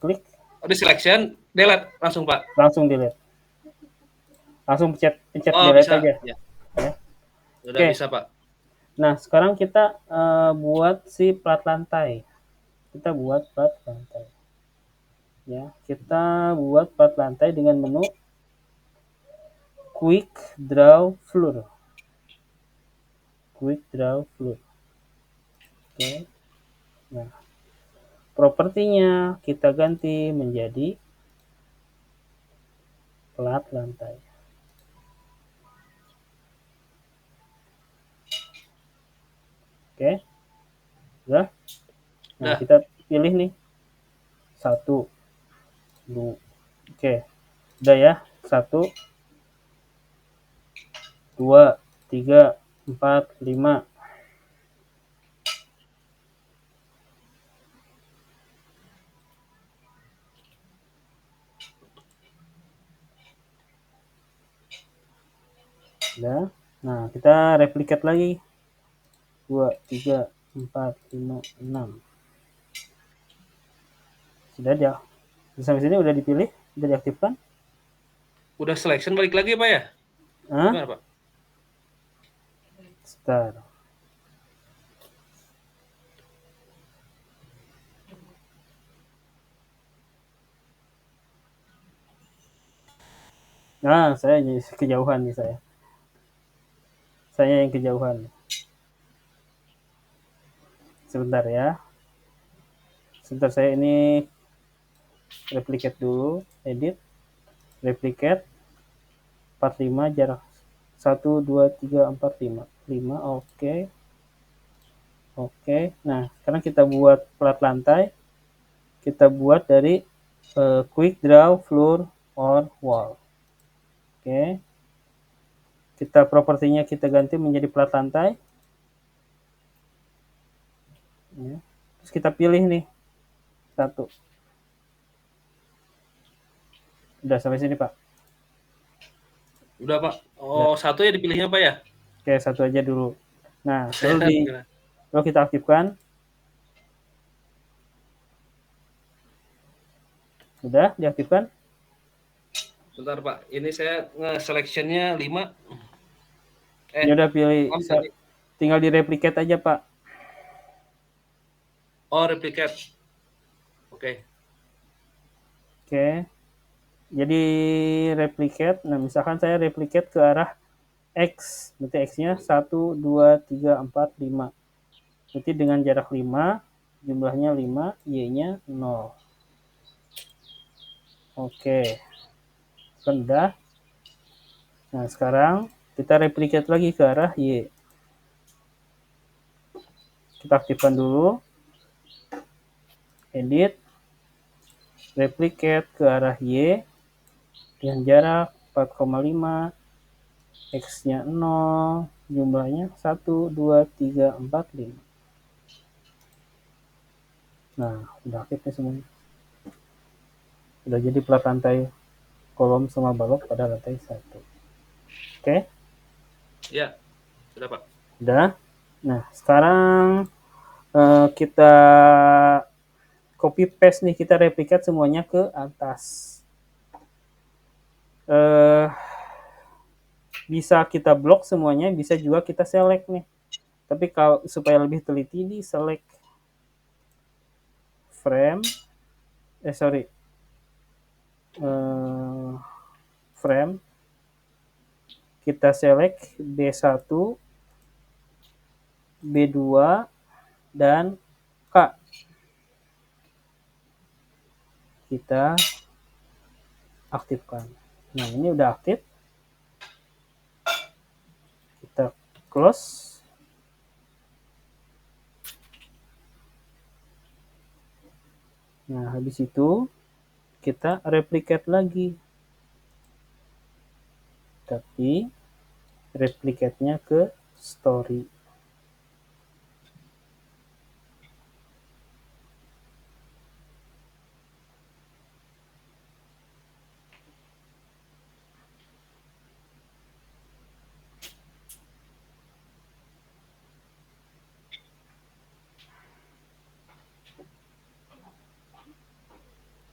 klik. Di selection, delete langsung Pak. Langsung delete. Langsung pencet delete bisa. aja. Ya. Ya. Udah bisa Pak. Nah, sekarang kita buat si plat lantai. Kita buat plat lantai. Ya, kita buat plat lantai dengan menu Quick Draw Floor. Quick Draw Floor. Oke. Nah, propertinya kita ganti menjadi plat lantai. Oke. Udah? Nah, kita pilih nih. 1, 2. Oke. Udah ya. 1, 2, 3, 4, 5. Udah. Nah, kita replicate lagi. 2, 3, 4, 5, 6. Sudah ya. Sampai sini udah dipilih, udah diaktifkan. Udah selection, balik lagi Pak ya? Gimana Pak? Start. Nah, saya kejauhan nih saya. Saya yang kejauhan. Sebentar ya. Sebentar, saya ini replicate dulu, edit, replicate, 45 jarak 1, 2, 3, 4, 5. 5, oke. Oke. Nah, sekarang kita buat plat lantai. Kita buat dari quick draw floor or wall. Oke. Kita propertinya kita ganti menjadi plat lantai. Ya. Terus kita pilih nih 1. Udah sampai sini Pak? Udah Pak. Oh, 1 ya dipilihnya Pak ya? Oke, 1 aja dulu. Nah, lalu kita aktifkan. Udah diaktifkan? Bentar Pak, ini saya nge-selectionnya 5. Ya udah pilih, tinggal di replicate aja Pak. Oh, replicate. Oke. Oke. Jadi replicate. Nah, misalkan saya replicate ke arah X. Berarti X-nya 1, 2, 3, 4, 5. Berarti dengan jarak 5, jumlahnya 5, Y-nya 0. Oke, rendah. Nah, sekarang kita replicate lagi ke arah Y. Kita aktifkan dulu. Edit. Replicate ke arah Y. Dengan jarak 4,5. X-nya 0. Jumlahnya 1, 2, 3, 4, 5. Nah, udah aktif nih semuanya. Udah jadi plat rantai kolom sama balok pada lantai 1. Oke? Ya, sudah Pak. Udah. Nah, sekarang kita copy paste nih, kita replikat semuanya ke atas. Bisa kita blok semuanya, bisa juga kita select nih. Tapi kalau supaya lebih teliti di select frame, frame, kita select B1, B2, dan K. Kita aktifkan. Nah, ini udah aktif. Kita close. Nah, habis itu kita replicate lagi. Tapi replicate-nya ke story.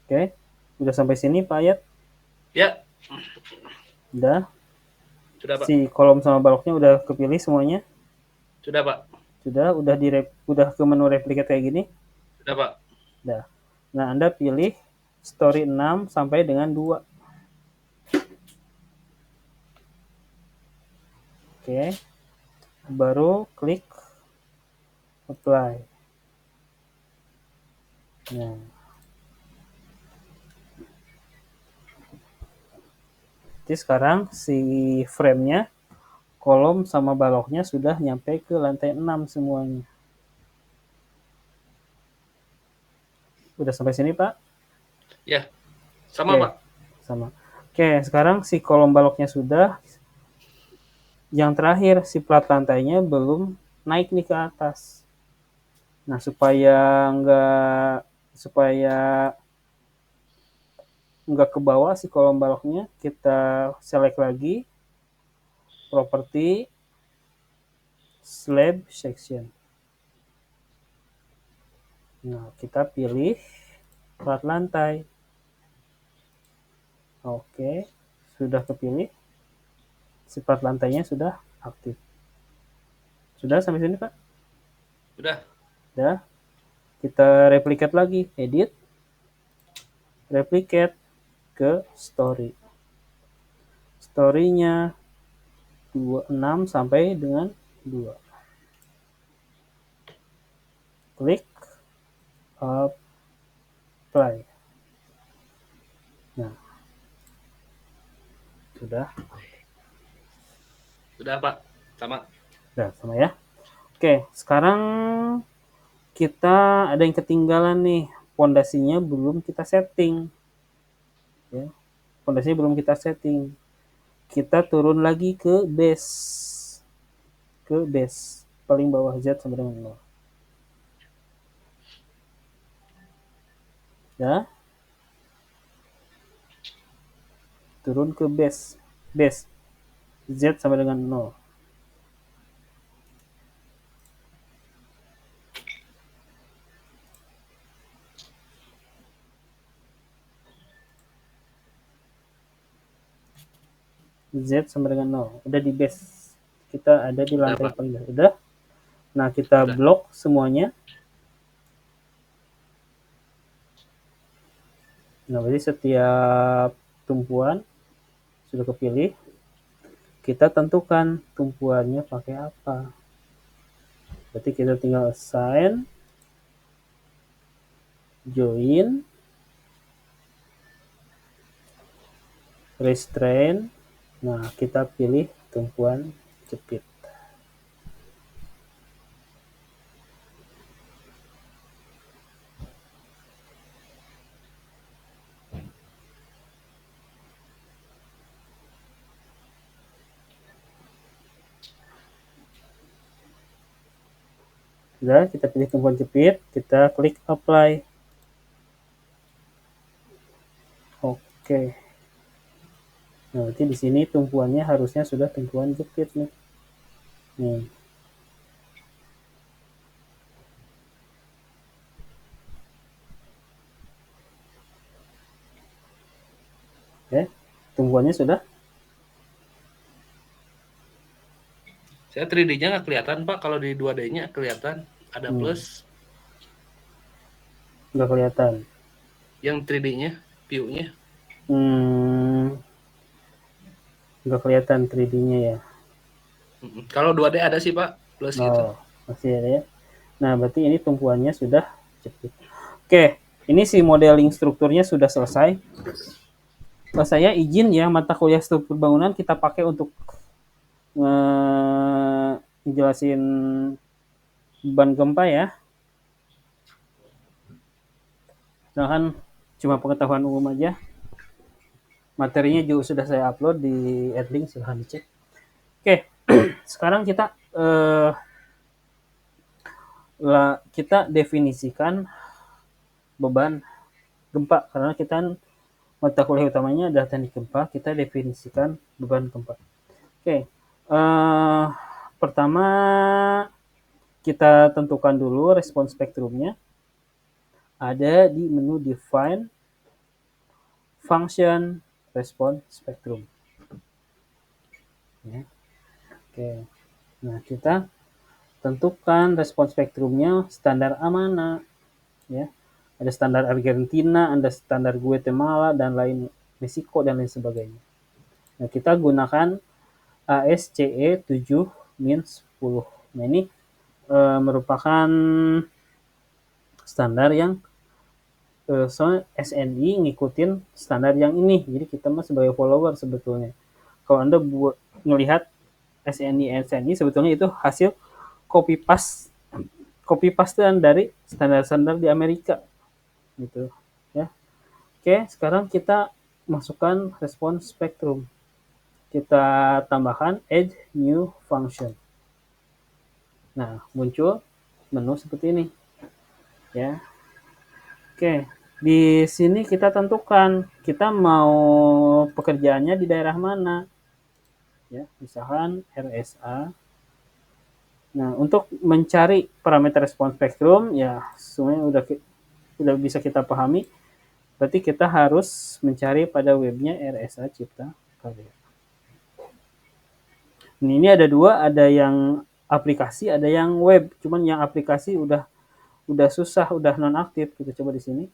Oke, udah sampai sini Pak Ayat? Ya, Udah. sudah Pak. Si kolom sama baloknya udah kepilih semuanya? Sudah Pak. Sudah, udah ke menu replicate kayak gini? Sudah Pak. Udah. Nah, Anda pilih story 6 sampai dengan 2. Oke. Baru klik apply. Nah. Jadi sekarang si frame-nya, kolom sama baloknya sudah nyampe ke lantai 6 semuanya. Udah sampai sini, Pak? Ya, sama Oke. Pak. Sama. Oke, sekarang si kolom baloknya sudah. Yang terakhir, si plat lantainya belum naik nih ke atas. Nah, supaya nggak ke bawah si kolom baloknya, kita select lagi property slab section. Nah, kita pilih plat lantai. Oke, sudah kepilih. Si plat lantainya sudah aktif. Sudah sampai sini, Pak? Sudah. Sudah. Kita replicate lagi, edit, replicate ke story. Story-nya 6 sampai dengan 2. Klik apply. Nah, sudah. Sudah Pak. Sama. Sudah sama ya. Oke, sekarang kita ada yang ketinggalan nih. Pondasinya belum kita setting. Ya. Pondasinya belum kita setting. Kita turun lagi ke base. Ke base. Paling bawah Z sampai dengan 0. Ya. Turun ke base. Base. Z sampai dengan 0. Z sampai dengan 0. Udah di base. Kita ada di lantai paling bawah. Udah. Nah, kita blok semuanya. Nah, berarti setiap tumpuan sudah kepilih. Kita tentukan tumpuannya pakai apa. Berarti kita tinggal assign join, restrain. Nah, kita pilih tumpuan jepit. Sudah, kita pilih tumpuan jepit, kita klik apply. Oke. Nah, berarti di sini tumpuannya harusnya sudah tumpuan jepit nih. Nih. Oke, tumpuannya sudah. Saya 3D-nya nggak kelihatan Pak, kalau di 2D-nya kelihatan ada plus. Nggak kelihatan. Yang 3D-nya, view-nya. Nggak kelihatan 3D-nya ya. Kalau 2D ada sih Pak, plus gitu. Masih ada ya. Nah, berarti ini tumpuannya sudah jepit. Oke, ini si modeling strukturnya sudah selesai. Saya izin ya, mata kuliah struktur bangunan kita pakai untuk ngejelasin beban gempa ya. Sedangkan cuma pengetahuan umum aja. Materinya juga sudah saya upload di Edlink, silahkan dicek. Oke, sekarang kita definisikan beban gempa, karena kita mata kuliah utamanya adalah teknik gempa, kita definisikan beban gempa. Oke, pertama kita tentukan dulu respons spektrumnya. Ada di menu define function response spectrum. Ya. Oke, nah kita tentukan respons spektrumnya standar mana, ya. Ada standar Argentina, ada standar Guatemala, dan lain Meksiko, dan lain sebagainya. Nah, kita gunakan ASCE 7-10. Nah, ini merupakan standar yang soalnya SNI ngikutin standar yang ini. Jadi kita mah sebagai follower sebetulnya. Kalau Anda melihat SNI sebetulnya itu hasil copy pastean dari standar-standar di Amerika gitu ya. Oke, sekarang kita masukkan respons spektrum. Kita tambahkan add new function. Nah, muncul menu seperti ini ya. Oke, di sini kita tentukan kita mau pekerjaannya di daerah mana ya, misalkan RSA. Nah, untuk mencari parameter respons spektrum ya semuanya udah bisa kita pahami. Berarti kita harus mencari pada webnya RSA Cipta Karya. Ini ada dua, ada yang aplikasi, ada yang web. Cuman yang aplikasi udah susah, udah nonaktif. Kita coba di sini.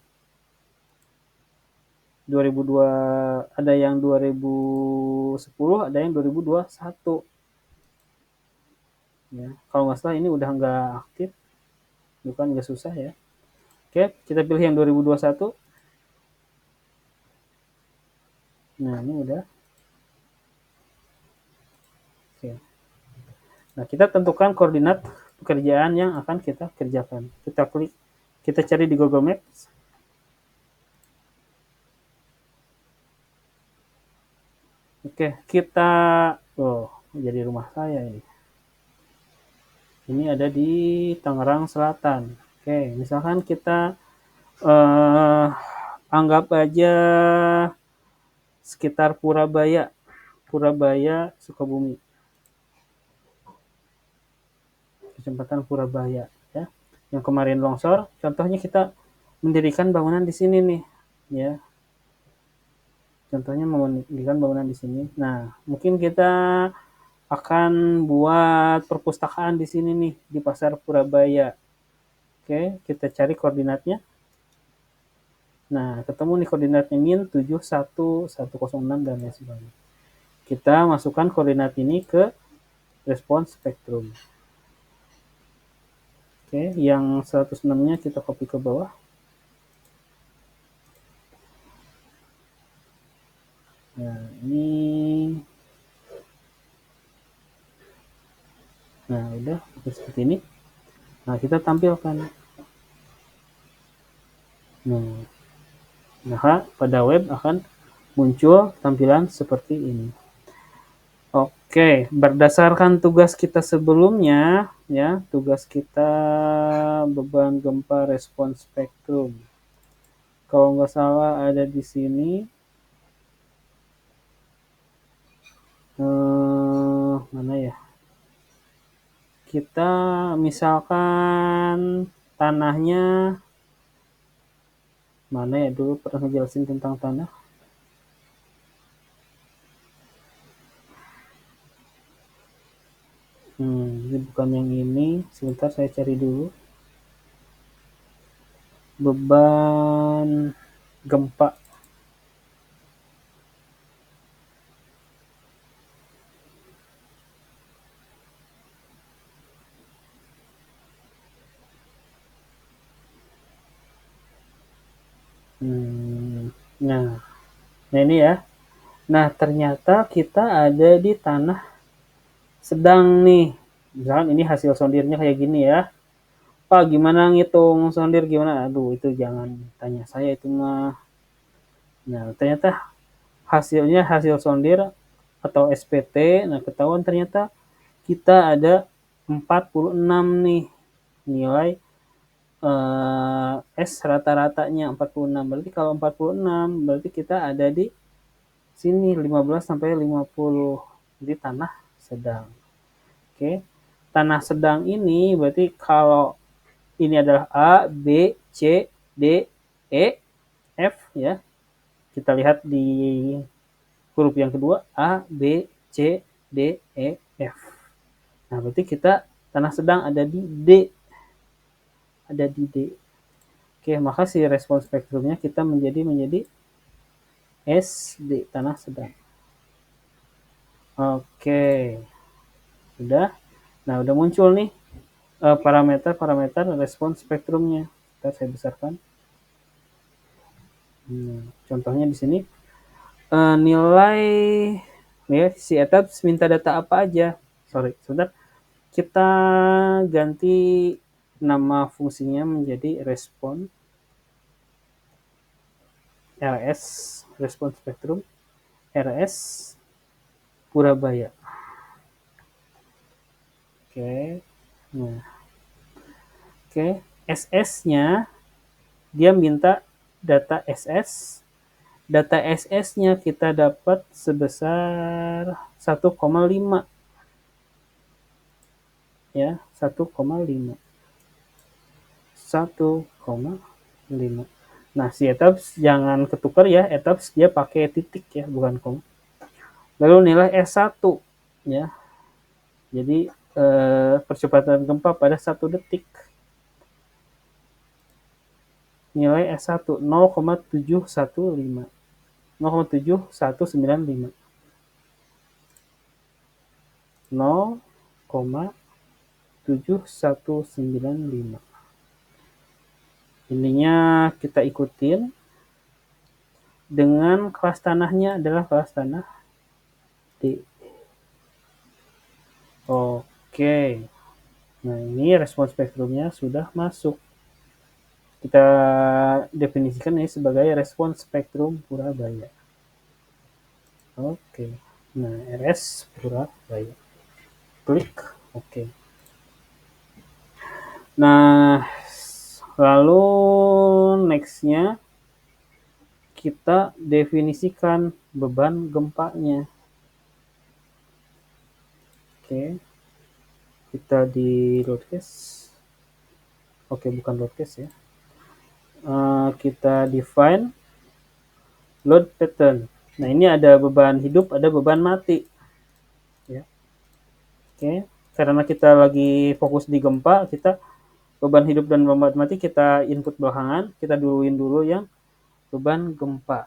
2002 ada yang 2010, ada yang 2021. Ya, kalau nggak salah ini udah nggak aktif, bukan nggak susah ya. Oke, kita pilih yang 2021. Nah, ini udah. Oke. Nah, kita tentukan koordinat pekerjaan yang akan kita kerjakan. Kita klik, kita cari di Google Maps. Oke, kita jadi rumah saya ini. Ini ada di Tangerang Selatan. Oke, misalkan kita anggap aja sekitar Purabaya, Sukabumi. Kecamatan Purabaya ya. Yang kemarin longsor, contohnya kita mendirikan bangunan di sini nih, ya. Contohnya mendirikan bangunan di sini. Nah, mungkin kita akan buat perpustakaan di sini nih, di Pasar Purabaya. Oke, kita cari koordinatnya. Nah, ketemu nih koordinatnya min 71106 dan lain sebagainya. Kita masukkan koordinat ini ke respons spektrum. Oke, yang 106-nya kita copy ke bawah. Nah, ini. Nah, udah seperti ini. Nah, kita tampilkan. Nah, pada web akan muncul tampilan seperti ini. Oke, berdasarkan tugas kita sebelumnya, ya, tugas kita beban gempa respons spektrum. Kalau nggak salah ada di sini. Mana ya? Kita misalkan tanahnya mana ya, dulu pernah ngejelasin tentang tanah. Ini bukan yang ini. Sebentar saya cari dulu. Beban gempa. Nah, ini ya. Nah, ternyata kita ada di tanah sedang nih. Misalkan ini hasil sondirnya kayak gini ya. Pak, gimana ngitung sondir gimana? Aduh, itu jangan tanya saya itu mah. Nah, ternyata hasilnya hasil sondir atau SPT. Nah, ketahuan ternyata kita ada 46 nih nilai S rata-ratanya 46. Berarti kalau 46 berarti kita ada di sini 15 sampai 50 di tanah sedang. Oke. Tanah sedang ini berarti kalau ini adalah A, B, C, D, E, F ya. Kita lihat di huruf yang kedua A, B, C, D, E, F. Nah, berarti kita tanah sedang ada di D. Ada di D. Oke, maka si respons spektrumnya kita menjadi SD, tanah sedang. Oke. Sudah. Nah, udah muncul nih parameter-parameter respons spektrumnya. Kita saya besarkan. Contohnya di sini nilai ya, si etaps minta data apa aja. Sorry, sebentar. Kita ganti nama fungsinya menjadi respon RS, respon spektrum RS Purabaya. Oke. Nah. Oke, SS-nya dia minta data SS. Data SS-nya kita dapat sebesar 1,5 ya, 1,5. 1,5. Nah, si etaps jangan ketukar ya, etaps dia pakai titik ya, bukan koma. Lalu nilai S1 ya. Jadi percepatan gempa pada 1 detik. Nilai S1 0,715. 0,7195. 0,7195. Ininya kita ikutin dengan kelas tanahnya adalah kelas tanah D. Oke. Nah, ini respons spektrumnya sudah masuk. Kita definisikan ini sebagai respons spektrum Purabaya. Oke. Nah, RS Purabaya. Klik oke. Nah, lalu next-nya kita definisikan beban gempanya. Oke. Kita di loadcase. Oke, bukan loadcase ya. Kita define load pattern. Nah, ini ada beban hidup, ada beban mati. Ya. Oke, karena kita lagi fokus di gempa, kita beban hidup dan beban mati kita input belakangan, kita duluin dulu yang beban gempa.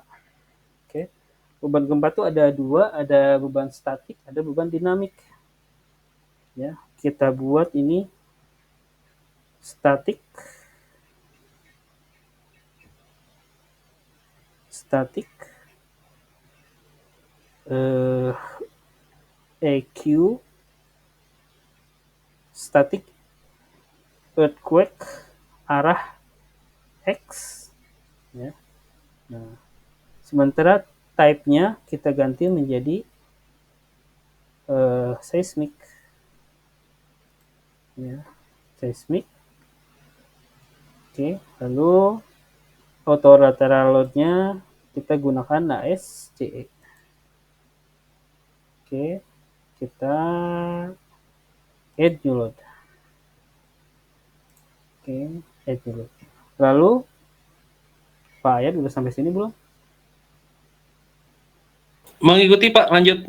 Oke. Beban gempa itu ada dua, ada beban statik, ada beban dinamik. Ya, kita buat ini statik. EQ static earthquake arah X ya. Nah, sementara type-nya kita ganti menjadi seismic ya, seismic. Oke, lalu autolateral load-nya kita gunakan ASCE. Oke, kita add new load. Oke, add new load. Lalu Pak Ayat udah sampai sini belum? Mengikuti Pak, lanjut.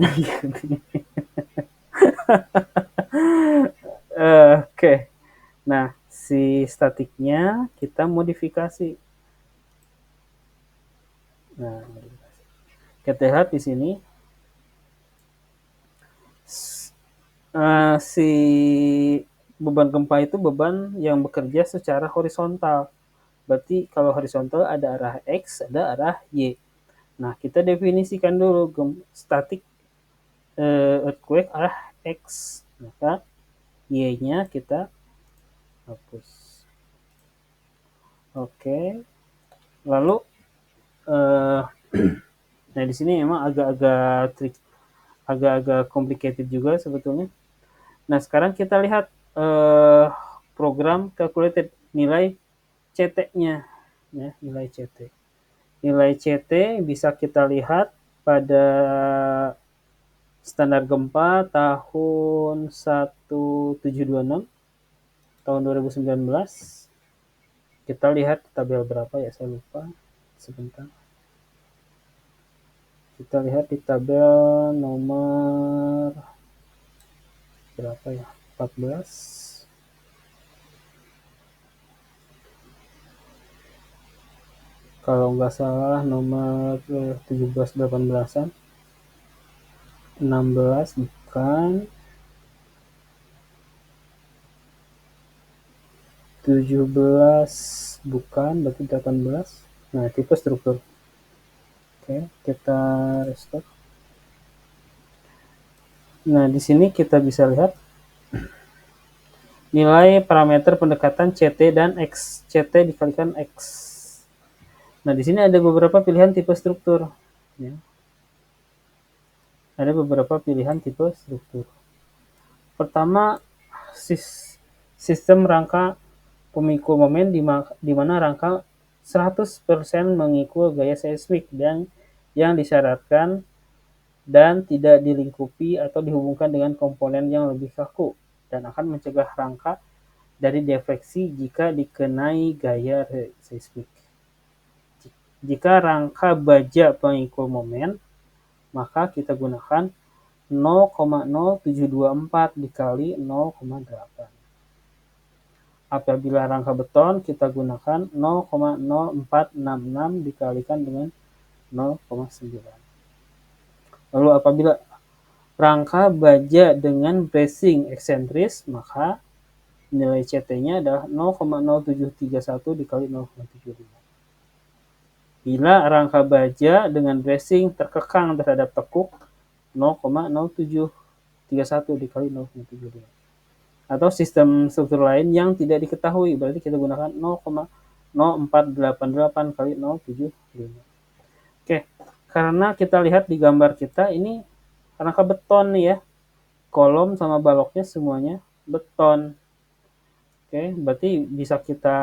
Oke. Nah, si statiknya kita modifikasi. Nah, kita lihat di sini si beban gempa itu beban yang bekerja secara horizontal. Berarti kalau horizontal ada arah X, ada arah Y. Nah, kita definisikan dulu statik earthquake arah X. Maka Y-nya kita hapus. Oke. Lalu nah di sini memang agak-agak complicated juga sebetulnya. Nah, sekarang kita lihat program calculated nilai CT-nya ya, nilai CT. Nilai CT bisa kita lihat pada standar gempa tahun 1726 tahun 2019. Kita lihat tabel berapa ya, saya lupa. Sebentar. Kita lihat di tabel nomor berapa ya? 14. Kalau nggak salah nomor 17-18an. 16 bukan. 17 bukan, berarti 18. Nah, tipe struktur. Oke, kita restart. Nah, di sini kita bisa lihat nilai parameter pendekatan CT dan X. CT dikalikan X. Nah, di sini ada beberapa pilihan tipe struktur. Ya. Ada beberapa pilihan tipe struktur. Pertama, sistem rangka pemikul momen di mana rangka 100% mengikul gaya seismik dan yang disyaratkan dan tidak dilingkupi atau dihubungkan dengan komponen yang lebih kaku dan akan mencegah rangka dari defleksi jika dikenai gaya seismik. Jika rangka baja pengikul momen, maka kita gunakan 0,0724 dikali 0,8. Apabila rangka beton, kita gunakan 0,0466 dikalikan dengan 0,9. Lalu apabila rangka baja dengan bracing eksentris, maka nilai CT-nya adalah 0,0731 dikali 0,75. Bila rangka baja dengan bracing terkekang terhadap tekuk, 0,0731 dikali 0,75. Atau sistem struktur lain yang tidak diketahui, berarti kita gunakan 0,0488 kali 0,75. Oke, karena kita lihat di gambar kita ini rangka beton nih ya, kolom sama baloknya semuanya beton. Oke, berarti bisa kita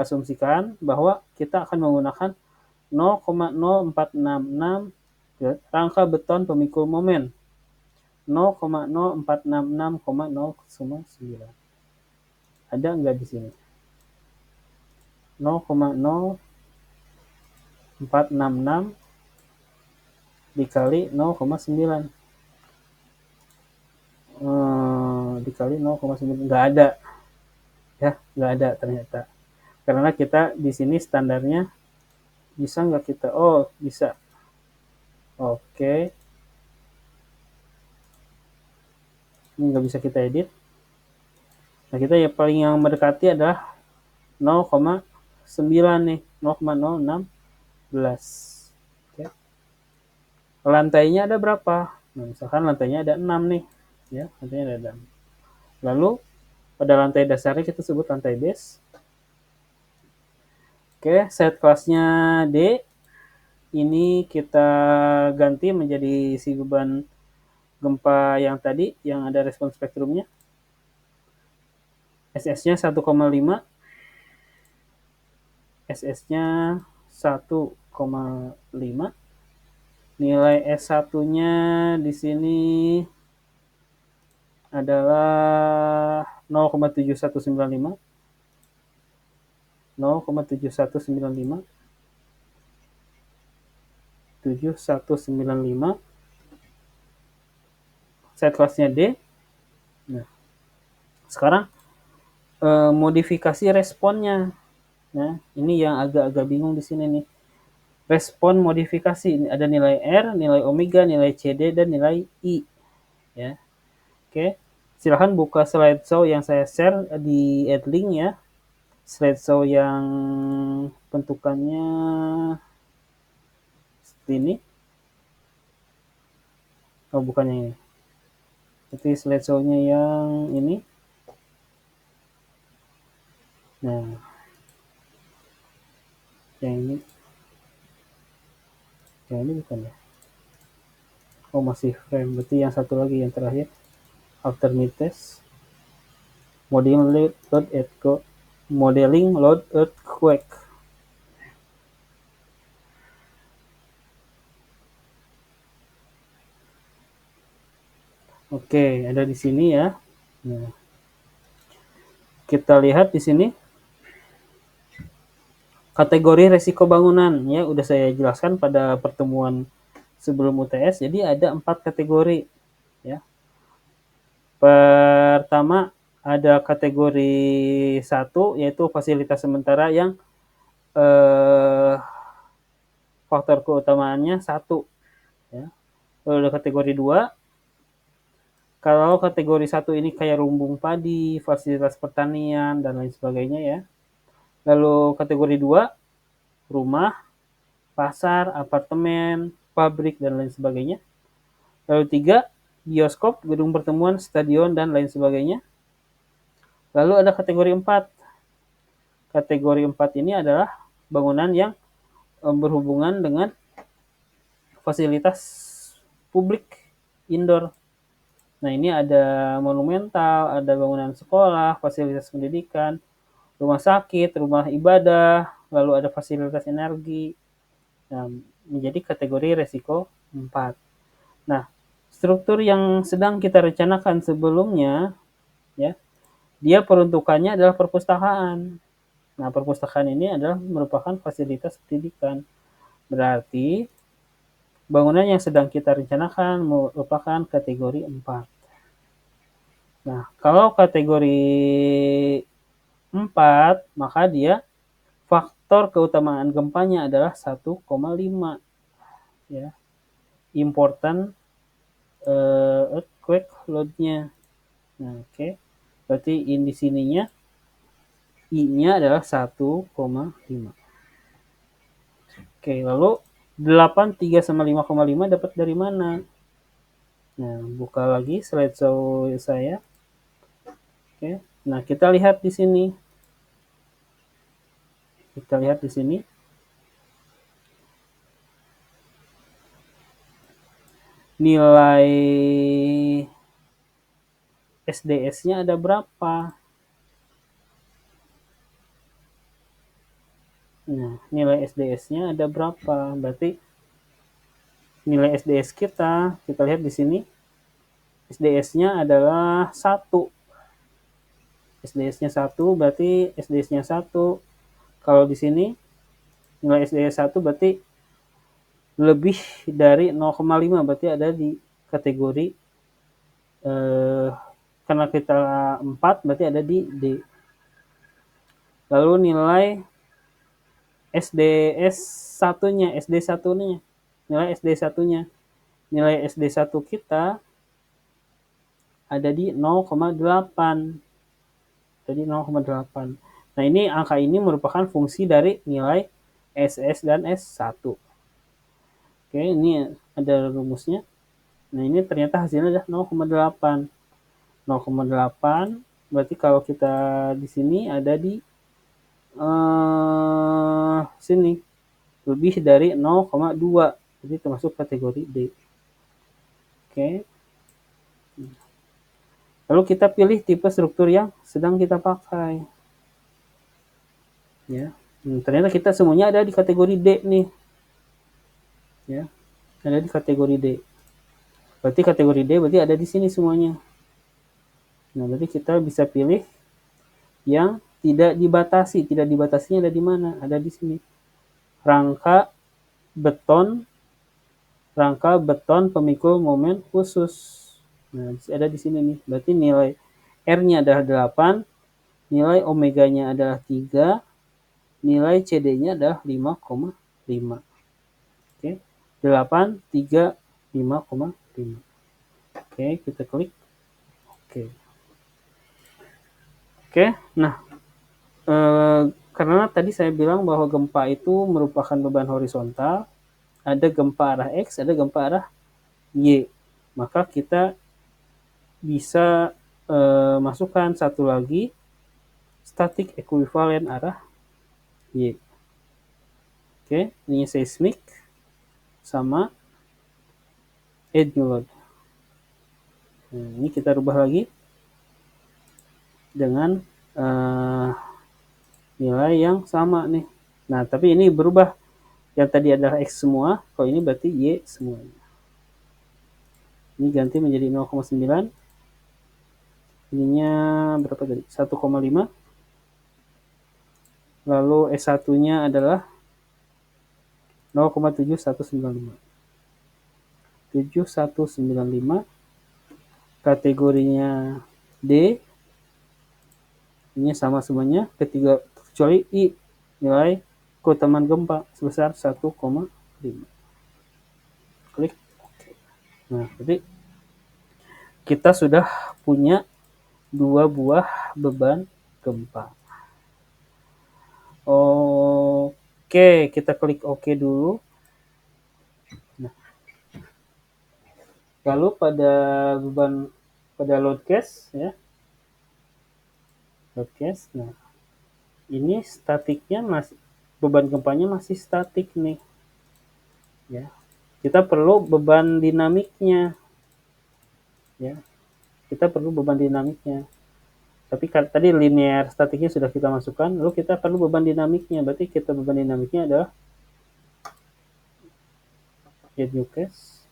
asumsikan bahwa kita akan menggunakan 0,0466 rangka beton pemikul momen 0,0466,009. Ada nggak di sini? 0,0466 dikali 0,9 dikali 0,9, nggak ada ya, nggak ada ternyata, karena kita di sini standarnya bisa nggak kita, oh bisa, oke, ini nggak bisa kita edit. Nah, kita ya paling yang mendekati adalah 0,9 nih, 0,016. Oke. lantainya ada berapa? Nah, misalkan lantainya ada 6 nih, ya, lantainya ada 6. Lalu pada lantai dasarnya kita sebut lantai base. Oke, set kelasnya D. Ini kita ganti menjadi si beban gempa yang tadi, yang ada respon spektrumnya. SS-nya 1,5. SS-nya 1,5. Nilai S1-nya di sini adalah 0,7195. 0,7195. 7195. Set kelasnya D. Nah, sekarang modifikasi responnya. Nah, ini yang agak-agak bingung di sini nih. Respon modifikasi ini ada nilai R, nilai omega, nilai CD, dan nilai I. Ya, oke. Silahkan buka slideshow yang saya share di Edlink ya. Slideshow yang bentukannya seperti ini. Oh, bukan yang ini. Jadi slideshow-nya yang ini. Nah, yang ini. Yang ini bukan ya. Oh, masih frame. Berarti yang satu lagi yang terakhir. Alternate test. Modeling load earthquake. Oke, ada di sini ya. Nah, kita lihat di sini kategori resiko bangunan ya, udah saya jelaskan pada pertemuan sebelum UTS. Jadi ada 4 kategori ya. Pertama ada kategori 1 yaitu fasilitas sementara yang faktor keutamaannya 1 ya. Lalu ada kategori 2. Kalau kategori 1 ini kayak lumbung padi, fasilitas pertanian, dan lain sebagainya ya. Lalu kategori 2, rumah, pasar, apartemen, pabrik, dan lain sebagainya. Lalu 3, bioskop, gedung pertemuan, stadion, dan lain sebagainya. Lalu ada kategori 4. Kategori 4 ini adalah bangunan yang berhubungan dengan fasilitas publik indoor. Nah, ini ada monumental, ada bangunan sekolah, fasilitas pendidikan, rumah sakit, rumah ibadah, lalu ada fasilitas energi. Nah, menjadi kategori resiko 4. Nah, struktur yang sedang kita rencanakan sebelumnya, ya, dia peruntukannya adalah perpustakaan. Nah, perpustakaan ini adalah merupakan fasilitas pendidikan. Berarti bangunan yang sedang kita rencanakan merupakan kategori 4. Nah, kalau kategori 4, maka dia faktor keutamaan gempanya adalah 1,5 ya. Important earthquake load-nya. Nah, oke. Berarti di sininya I-nya adalah 1,5. Oke, lalu 8, 3 sama 5,5 dapat dari mana? Nah, buka lagi slideshow saya. Oke. Nah, kita lihat di sini. Kita lihat di sini. Nilai SDS-nya ada berapa? Nah, nilai SDS-nya ada berapa? Berarti nilai SDS kita lihat di sini. SDS-nya adalah 1. SDS-nya 1, berarti SDS-nya 1. Kalau di sini nilai SDS 1 berarti lebih dari 0,5, berarti ada di kategori karena kita 4 berarti ada di D. Lalu nilai SDS 1-nya, nilai SD 1-nya. Nilai SD 1 kita ada di 0,8. Jadi 0,8. Nah, ini angka ini merupakan fungsi dari nilai SS dan S1. Oke, ini ada rumusnya. Nah, ini ternyata hasilnya adalah 0,8. 0,8 berarti kalau kita di sini ada di sini lebih dari 0,2, jadi termasuk kategori D. Oke. Lalu kita pilih tipe struktur yang sedang kita pakai. Ya. Ternyata kita semuanya ada di kategori D nih. Ya. Ada di kategori D. Berarti kategori D berarti ada di sini semuanya. Nah, berarti kita bisa pilih yang tidak dibatasi. Tidak dibatasinya ada di mana? Ada di sini. Rangka beton pemikul momen khusus. Nah, ada di sini nih. Berarti nilai R-nya adalah 8, nilai omeganya adalah 3, nilai CD-nya adalah 5,5. Oke. 8, 3, 5,5. Oke, kita klik. Oke. Oke, nah karena tadi saya bilang bahwa gempa itu merupakan beban horizontal, ada gempa arah X, ada gempa arah Y. Maka kita bisa masukkan satu lagi static equivalent arah Y. Oke, ini seismik sama edge load. Nah, ini kita rubah lagi dengan nilai yang sama nih. Nah, tapi ini berubah. Yang tadi adalah X semua, kalau ini berarti Y semuanya. Ini ganti menjadi 0,9. Ininya berapa tadi? 1,5. Lalu S1-nya adalah 0,7195. 7195. Kategorinya D. Ini sama semuanya, ketiga kecuali I, nilai keutamaan gempa sebesar 1,5. Klik OK. Nah, jadi kita sudah punya 2 buah beban gempa. Oke, kita klik OK dulu. Nah, lalu pada load case ya. Load case. Nah, ini statiknya masih, beban gempanya masih statik nih. Ya. Kita perlu beban dinamiknya. Ya. Kita perlu beban dinamiknya. Tapi tadi linear statiknya sudah kita masukkan, lalu kita perlu beban dinamiknya. Berarti kita beban dinamiknya adalah edge case.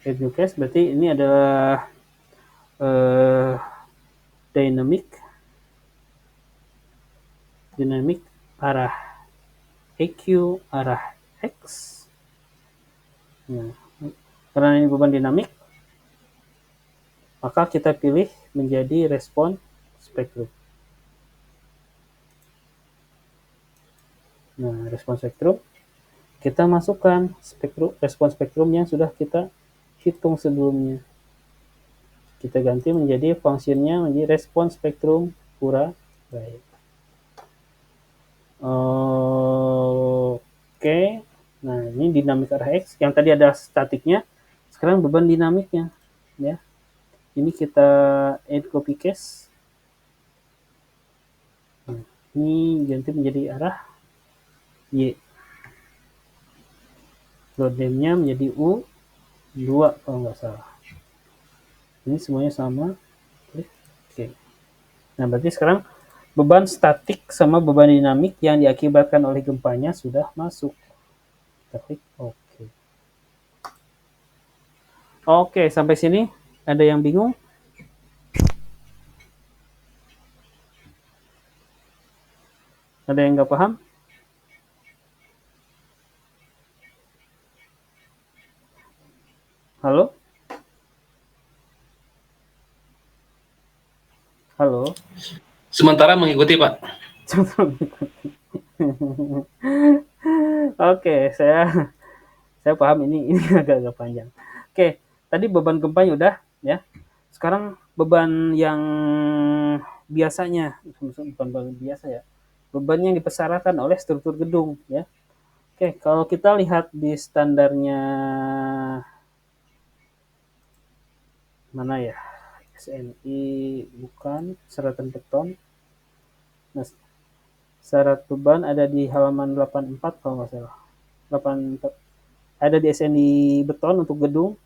Edge case berarti ini adalah dynamic arah EQ arah X. Nah, karena ini beban dinamik, maka kita pilih menjadi respon spektrum. Nah, respon spektrum kita masukkan respon spektrum yang sudah kita hitung sebelumnya. Kita ganti menjadi fungsinya menjadi respon spektrum pura baik. Oke. Nah, ini dinamik arah X. Yang tadi ada statiknya, sekarang beban dinamiknya. Ya. Ini kita add copy case. Nah, ini ganti menjadi arah Y. Load name-nya menjadi U2 kalau nggak salah. Ini semuanya sama. Oke. Nah, berarti sekarang beban statik sama beban dinamik yang diakibatkan oleh gempanya sudah masuk. Kita klik OK. Oke, sampai sini ada yang bingung? Ada yang nggak paham? Halo? Halo? Sementara mengikuti, Pak. Oke, saya paham ini agak-agak panjang. Oke, tadi beban gempanya udah ya. Sekarang beban yang biasanya, bukan beban biasa ya. Beban yang dipersyaratkan oleh struktur gedung ya. Oke, kalau kita lihat di standarnya mana ya? SNI bukan seratan beton. Nah, syarat beban ada di halaman 84 kalau nggak salah. 84 ada di SNI beton untuk gedung.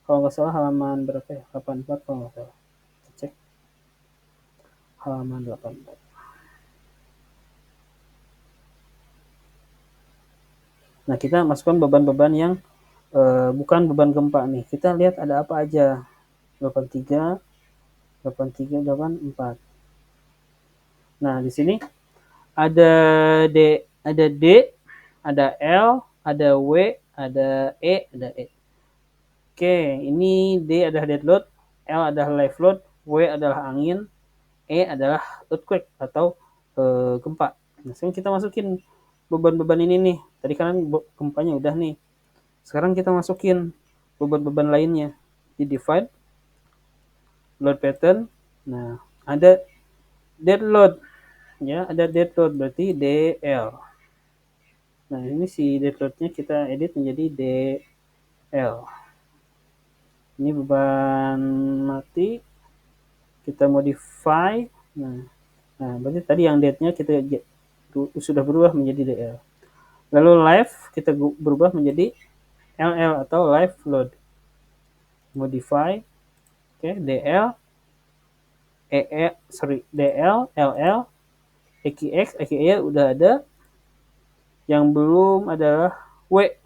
Kalau nggak salah halaman berapa ya? 84 kalau nggak salah. Cek halaman 84. Nah, kita masukkan beban-beban yang bukan beban gempa nih. Kita lihat ada apa aja. 83, 83, 84. Nah, di sini ada D, ada L, ada W, ada E, ada E. Oke, ini D adalah dead load, L adalah live load, W adalah angin, E adalah earthquake atau gempa. Nah, sekarang kita masukin beban-beban ini nih. Tadi kan gempanya udah nih. Sekarang kita masukin beban-beban lainnya. Di divide load pattern. Nah, ada dead load. Ya, ada dead load berarti DL. Nah, ini si dead load-nya kita edit menjadi DL. Ini beban mati. Kita modify. Nah, berarti tadi yang dead-nya kita sudah berubah menjadi DL. Lalu live kita berubah menjadi LL atau live load. Modify. Oke, DL, DL, LL, EQX, EQE udah ada. Yang belum adalah W.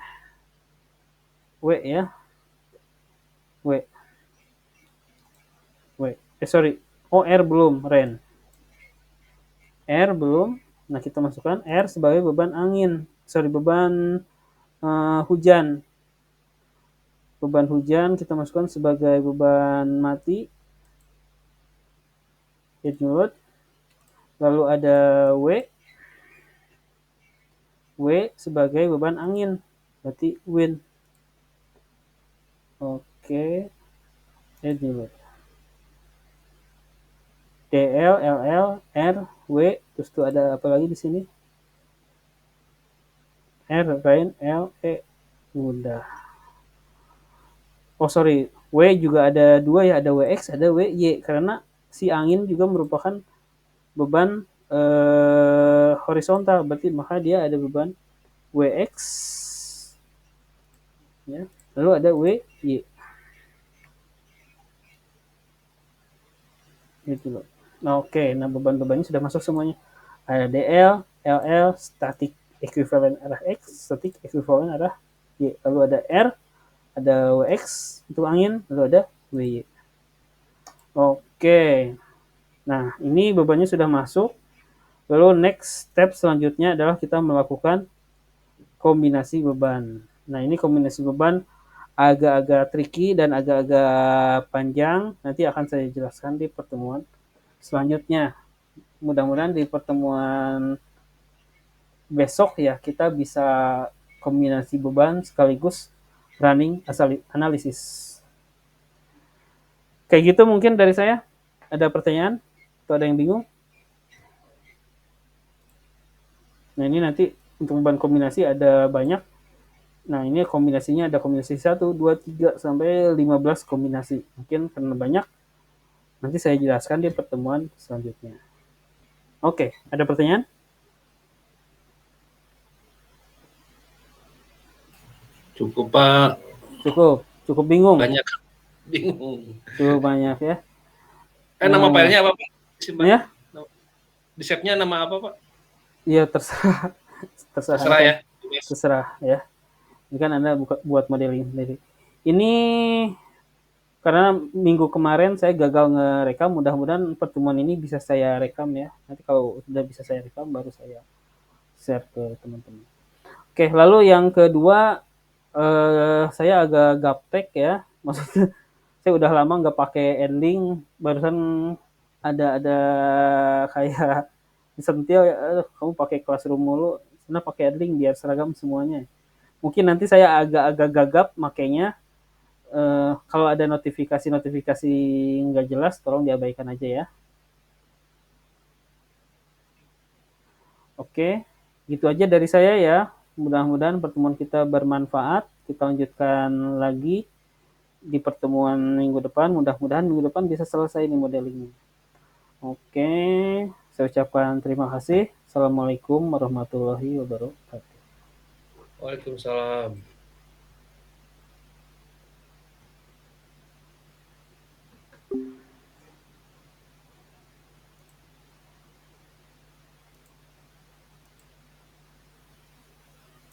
W ya. W. R belum, REN. R belum. Nah, kita masukkan R sebagai beban angin. Beban hujan. Beban hujan kita masukkan sebagai beban mati. Heat load. Lalu ada W. W sebagai beban angin. Berarti wind. Oke. Heat load. DL, LL, R, W, terus tuh ada apa lagi di sini? R, rain, L, E. Udah. Oh sorry, W juga ada dua ya, ada WX, ada WY. Karena si angin juga merupakan beban horizontal, berarti maka dia ada beban WX. Ya. Lalu ada WY. Gitu loh. Nah, oke, nah beban-bebannya sudah masuk semuanya. Ada DL, LL, static equivalent arah X, static equivalent arah Y. Lalu ada R, ada WX untuk angin, lalu ada WY. Oke. Nah, ini bebannya sudah masuk. Lalu next step selanjutnya adalah kita melakukan kombinasi beban. Nah, ini kombinasi beban agak-agak tricky dan agak-agak panjang. Nanti akan saya jelaskan di pertemuan selanjutnya. Mudah-mudahan di pertemuan besok ya kita bisa kombinasi beban sekaligus running analisis. Kayak gitu mungkin dari saya. Ada pertanyaan? Atau ada yang bingung? Nah, ini nanti untuk beban kombinasi ada banyak. Nah, ini kombinasinya ada kombinasi 1, 2, 3, sampai 15 kombinasi. Mungkin karena banyak, nanti saya jelaskan di pertemuan selanjutnya. Oke, ada pertanyaan? Cukup, Pak. Cukup bingung? Banyak bingung. Cukup banyak ya. Nama filenya apa, Pak? Ya? Di save-nya nama apa, Pak? Iya, terserah. Terserah ya. Terserah ya. Ini kan Anda buat modeling sendiri. Ini karena minggu kemarin saya gagal ngerekam, mudah-mudahan pertemuan ini bisa saya rekam ya. Nanti kalau sudah bisa saya rekam, baru saya share ke teman-teman. Oke, lalu yang kedua, saya agak gaptek ya. Maksudnya saya udah lama nggak pakai ending, barusan ada kayak disentil ya, kamu pakai Classroom mulu, sana pakai ending biar seragam semuanya. Mungkin nanti saya agak gagap makanya. Kalau ada notifikasi nggak jelas, tolong diabaikan aja ya. Oke, gitu aja dari saya ya. Mudah-mudahan pertemuan kita bermanfaat. Kita lanjutkan lagi di pertemuan minggu depan. Mudah-mudahan minggu depan bisa selesai nih modelingnya. Oke, saya ucapkan terima kasih. Assalamualaikum warahmatullahi wabarakatuh. Waalaikumsalam.